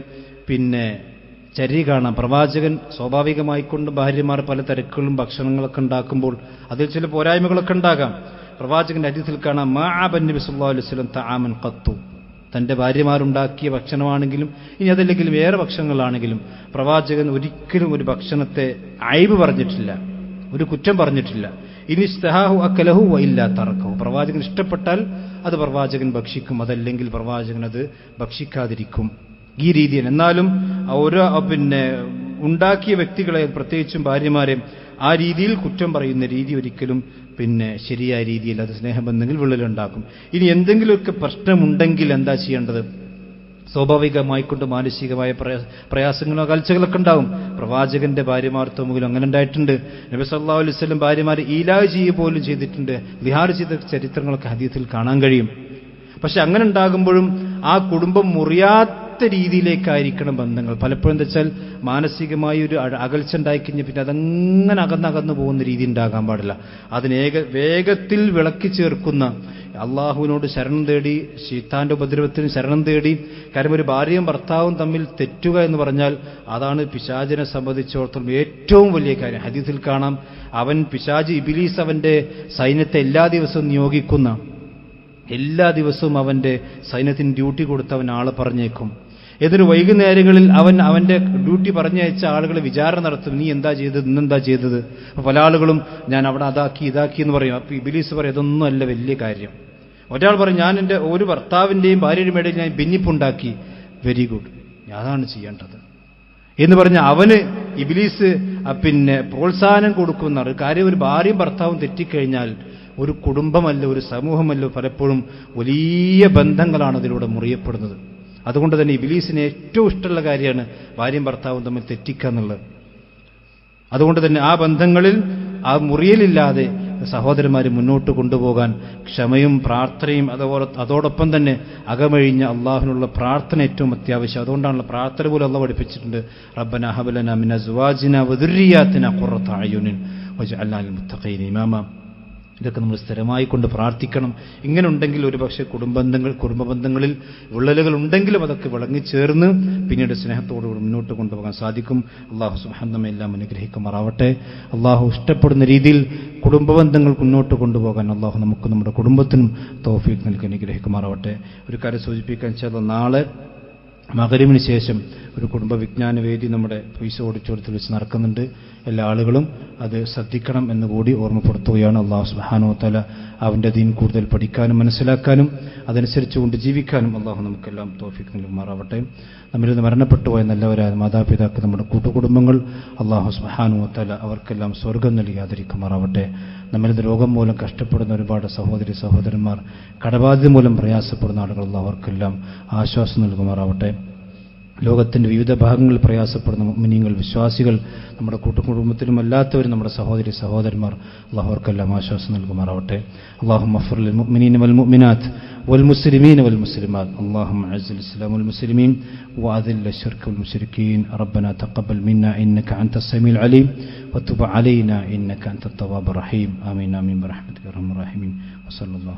Speaker 1: ചര്യ കാണാം. പ്രവാചകൻ സ്വാഭാവികമായിക്കൊണ്ട് ഭാര്യമാർ പല തിരക്കുകളും ഭക്ഷണങ്ങളൊക്കെ ഉണ്ടാക്കുമ്പോൾ അതിൽ ചില പോരായ്മകളൊക്കെ ഉണ്ടാകാം. പ്രവാചകന്റെ ഹദീസിൽ കാണാം, മാ അബൻ നബി സല്ലല്ലാഹു അലൈഹി വസല്ലം തആമൻ ഖത്തു, തൻ്റെ ഭാര്യമാരുണ്ടാക്കിയ ഭക്ഷണമാണെങ്കിലും ഇനി അതല്ലെങ്കിലും വേറെ ഭക്ഷണങ്ങളാണെങ്കിലും പ്രവാചകൻ ഒരിക്കലും ഒരു ഭക്ഷണത്തെ ഐബ് പറഞ്ഞിട്ടില്ല, ഒരു കുറ്റം പറഞ്ഞിട്ടില്ല. ഇനി ഇസ്തഹാഹു അക്കലഹു വ ഇല്ലാ തറക്കഹു, പ്രവാചകൻ ഇഷ്ടപ്പെട്ടാൽ അത് പ്രവാചകൻ ഭക്ഷിക്കും, അതല്ലെങ്കിൽ പ്രവാചകൻ അത് ഭക്ഷിക്കാതിരിക്കും. ഈ രീതിയിൽ എന്നാലും ഓരോ ഉണ്ടാക്കിയ വ്യക്തികളെ, പ്രത്യേകിച്ചും ഭാര്യമാരെ, ആ രീതിയിൽ കുറ്റം പറയുന്ന രീതി ഒരിക്കലും ശരിയായ രീതിയിൽ അത് സ്നേഹബന്ധങ്ങൾ വിള്ളലുണ്ടാക്കും. ഇനി എന്തെങ്കിലുമൊക്കെ പ്രശ്നമുണ്ടെങ്കിൽ എന്താ ചെയ്യേണ്ടത്? സ്വാഭാവികമായിക്കൊണ്ട് മാനസികമായ പ്രയാസങ്ങളോ അകൽച്ചകളൊക്കെ ഉണ്ടാവും. പ്രവാചകന്റെ ഭാര്യമാർത്തോ മുതൽ അങ്ങനെ ഉണ്ടായിട്ടുണ്ട്. നബി സല്ലല്ലാഹു അലൈഹി വസല്ലം ഭാര്യമാരെ ഈലാഹ് ചെയ്യുക പോലും ചെയ്തിട്ടുണ്ട്. വിഹാർ ചെയ്ത ചരിത്രങ്ങളൊക്കെ ഹദീസിൽ കാണാൻ കഴിയും. പക്ഷെ അങ്ങനെ ഉണ്ടാകുമ്പോഴും ആ കുടുംബം മുറിയാത്ത രീതിയിലേക്കായിരിക്കണം ബന്ധങ്ങൾ. പലപ്പോഴും എന്താ വെച്ചാൽ മാനസികമായി ഒരു അകൽച്ച ഉണ്ടായിക്കഴിഞ്ഞാൽ പിന്നെ അതങ്ങനെ അകന്നകന്നു പോകുന്ന രീതി ഉണ്ടാകാൻ പാടില്ല. അതിനെ വേഗത്തിൽ വിളക്കി ചേർക്കുന്ന, അള്ളാഹുവിനോട് ശരണം തേടി, ശൈത്താന്റെ ഉപദ്രവത്തിന് ശരണം തേടി. കാര്യം ഒരു ഭാര്യയും ഭർത്താവും തമ്മിൽ തെറ്റുക എന്ന് പറഞ്ഞാൽ അതാണ് പിശാചിനെ സംബന്ധിച്ചിടത്തോളം ഏറ്റവും വലിയ കാര്യം. ഹദീസിൽ കാണാം, പിശാച് ഇബ്ലീസ് അവന്റെ സൈന്യത്തെ എല്ലാ ദിവസവും നിയോഗിക്കുന്ന, എല്ലാ ദിവസവും അവന്റെ സൈന്യത്തിന് ഡ്യൂട്ടി കൊടുത്ത് അവൻ ആളെ പറഞ്ഞേക്കും. എന്നിട്ട് വൈകുന്നേരങ്ങളിൽ അവന്റെ ഡ്യൂട്ടി പറഞ്ഞയച്ച ആളുകളെ വിചാരണ നടത്തും, നീ എന്താ ചെയ്തത്, ഇന്നെന്താ ചെയ്തത്. അപ്പോൾ പല ആളുകളും ഞാൻ അവിടെ അതാക്കി ഇതാക്കി എന്ന് പറയും. അപ്പോൾ ഇബ്ലീസ് പറയും, ഇതൊന്നും അല്ല വലിയ കാര്യം. ഒരാൾ പറയും, ഞാൻ എൻ്റെ ഒരു ഭർത്താവിൻ്റെയും ഭാര്യയുടെയും ഇടയിൽ ഞാൻ ഭിന്നിപ്പുണ്ടാക്കി. വെരി ഗുഡ്, അതാണ് ചെയ്യേണ്ടത് എന്ന് പറഞ്ഞ് അവന് ഇബ്ലീസ് പ്രോത്സാഹനം കൊടുക്കുന്ന കാര്യം. ഒരു ഭാര്യയും ഭർത്താവും തെറ്റിക്കഴിഞ്ഞാൽ ഒരു കുടുംബമല്ല, ഒരു സമൂഹമല്ല, പലപ്പോഴും വലിയ ബന്ധങ്ങളാണ് അതിലൂടെ മുറിയപ്പെടുന്നത്. അതുകൊണ്ട് തന്നെ ഇബ്ലീസിന് ഏറ്റവും ഇഷ്ടമുള്ള കാര്യമാണ് ഭാര്യയും ഭർത്താവും തമ്മിൽ തെറ്റിക്കുക എന്നുള്ളത്. അതുകൊണ്ട് തന്നെ ആ ബന്ധങ്ങളിൽ ആ മുറിയലില്ലാതെ സഹോദരന്മാരെ മുന്നോട്ട് കൊണ്ടുപോകാൻ ക്ഷമയും പ്രാർത്ഥനയും അതോടൊപ്പം തന്നെ അകമഴിഞ്ഞ അള്ളാഹുവിനുള്ള പ്രാർത്ഥന ഏറ്റവും അത്യാവശ്യം. അതുകൊണ്ടാണല്ലോ പ്രാർത്ഥന പോലും അള്ളാഹു പഠിപ്പിച്ചിട്ടുണ്ട്, റബ്ബനാ ഹബ് ലനാ മിൻ അസ്വാജിനാ വദുർരിയാതിനാ ഖുർറത അയുനിൻ വജ്അൽനാ ലിൽ മുത്തഖീന ഇമാമാ. ഇതൊക്കെ നമ്മൾ സ്ഥിരമായി കൊണ്ട് പ്രാർത്ഥിക്കണം. ഇങ്ങനെ ഉണ്ടെങ്കിൽ ഒരുപക്ഷെ കുടുംബബന്ധങ്ങളിൽ വിള്ളലുകൾ ഉണ്ടെങ്കിലും അതൊക്കെ വിളങ്ങിച്ചേർന്ന് പിന്നീട് സ്നേഹത്തോടുകൂടി മുന്നോട്ട് കൊണ്ടുപോകാൻ സാധിക്കും. അള്ളാഹു സുബ്ഹാനഹു എല്ലാം അനുഗ്രഹിക്കുമാറാവട്ടെ. അള്ളാഹു ഇഷ്ടപ്പെടുന്ന രീതിയിൽ കുടുംബബന്ധങ്ങൾ മുന്നോട്ട് കൊണ്ടുപോകാൻ അള്ളാഹു നമുക്ക് നമ്മുടെ കുടുംബത്തിനും തൗഫീഖ് നൽകി അനുഗ്രഹിക്കുമാറാവട്ടെ. ഒരു കാര്യം സൂചിപ്പിക്കാൻ വെച്ചാൽ, നാളെ മഗ്‌രിബിന് ശേഷം ഒരു കുടുംബ വിജ്ഞാന വേദി നമ്മുടെ പൈസ ഓഡിറ്റോറിയത്തിൽ വെച്ച് നടക്കുന്നുണ്ട്. എല്ലാ ആളുകളും അത് ശ്രദ്ധിക്കണം എന്നുകൂടി ഓർമ്മപ്പെടുത്തുകയാണ്. അല്ലാഹു സുബ്ഹാനഹു വ തആല അവന്റെ ദീൻ കൂടുതൽ പഠിക്കാനും മനസ്സിലാക്കാനും അതനുസരിച്ചുകൊണ്ട് ജീവിക്കാനും അള്ളാഹു നമുക്കെല്ലാം തൗഫീഖ് നൽകുമാറാവട്ടെ. നമ്മിൽ നിന്ന് മരണപ്പെട്ടു പോയ നല്ലവരായ മാതാപിതാക്കൾ, നമ്മുടെ കൂട്ടുകുടുംബങ്ങൾ, അള്ളാഹു സുബ്ഹാനഹു വ തആല അവർക്കെല്ലാം സ്വർഗം നൽകി ആദരിക്കുമാറാവട്ടെ. നമ്മിൽ നിന്ന് രോഗം മൂലം കഷ്ടപ്പെടുന്ന ഒരുപാട് സഹോദരി സഹോദരന്മാർ, കടബാധ്യത മൂലം പ്രയാസപ്പെടുന്ന ആളുകൾ, അവർക്കെല്ലാം ആശ്വാസം നൽകുമാറാവട്ടെ. ലോകത്തിന്റെ വിവിധ ഭാഗങ്ങളിൽ പ്രയാസപ്പെടുന്ന മുഅ്മിനീങ്ങൾ, വിശ്വാസികൾ, നമ്മുടെ കൂട്ടുകുടുംബത്തിലും അല്ലാത്തവരും നമ്മുടെ സഹോദരി സഹോദരന്മാർ, അല്ലാഹു അവർക്കെല്ലാം ആശ്വാസം നൽകുമാറാവട്ടെ. അല്ലാഹുമ്മ ഗ്ഫിർ ലിൽ മുഅ്മിനീന വൽ മുഅ്മിനാത്ത് വൽ മുസ്ലിമീന വൽ മുസ്ലിമാത്ത്. അല്ലാഹുമ്മ അഅ്സിൽ ഇസ്ലാം വൽ മുസ്ലിമീൻ വഅദില്ല അശ്ശിർക വൽ മുശ്രിക്കീൻ. റബ്ബനാ തഖബ്ബൽ മിന്നാ ഇന്നക അൻതസ് സമീഉൽ അലീം വതുബ് അലൈനാ ഇന്നക അൻതത് തവ്വാബുർ റഹീം. ആമീൻ ആമീൻ ബിറഹ്മതിക യാ അർഹമർ റഹീമീൻ. വസല്ലല്ലാഹു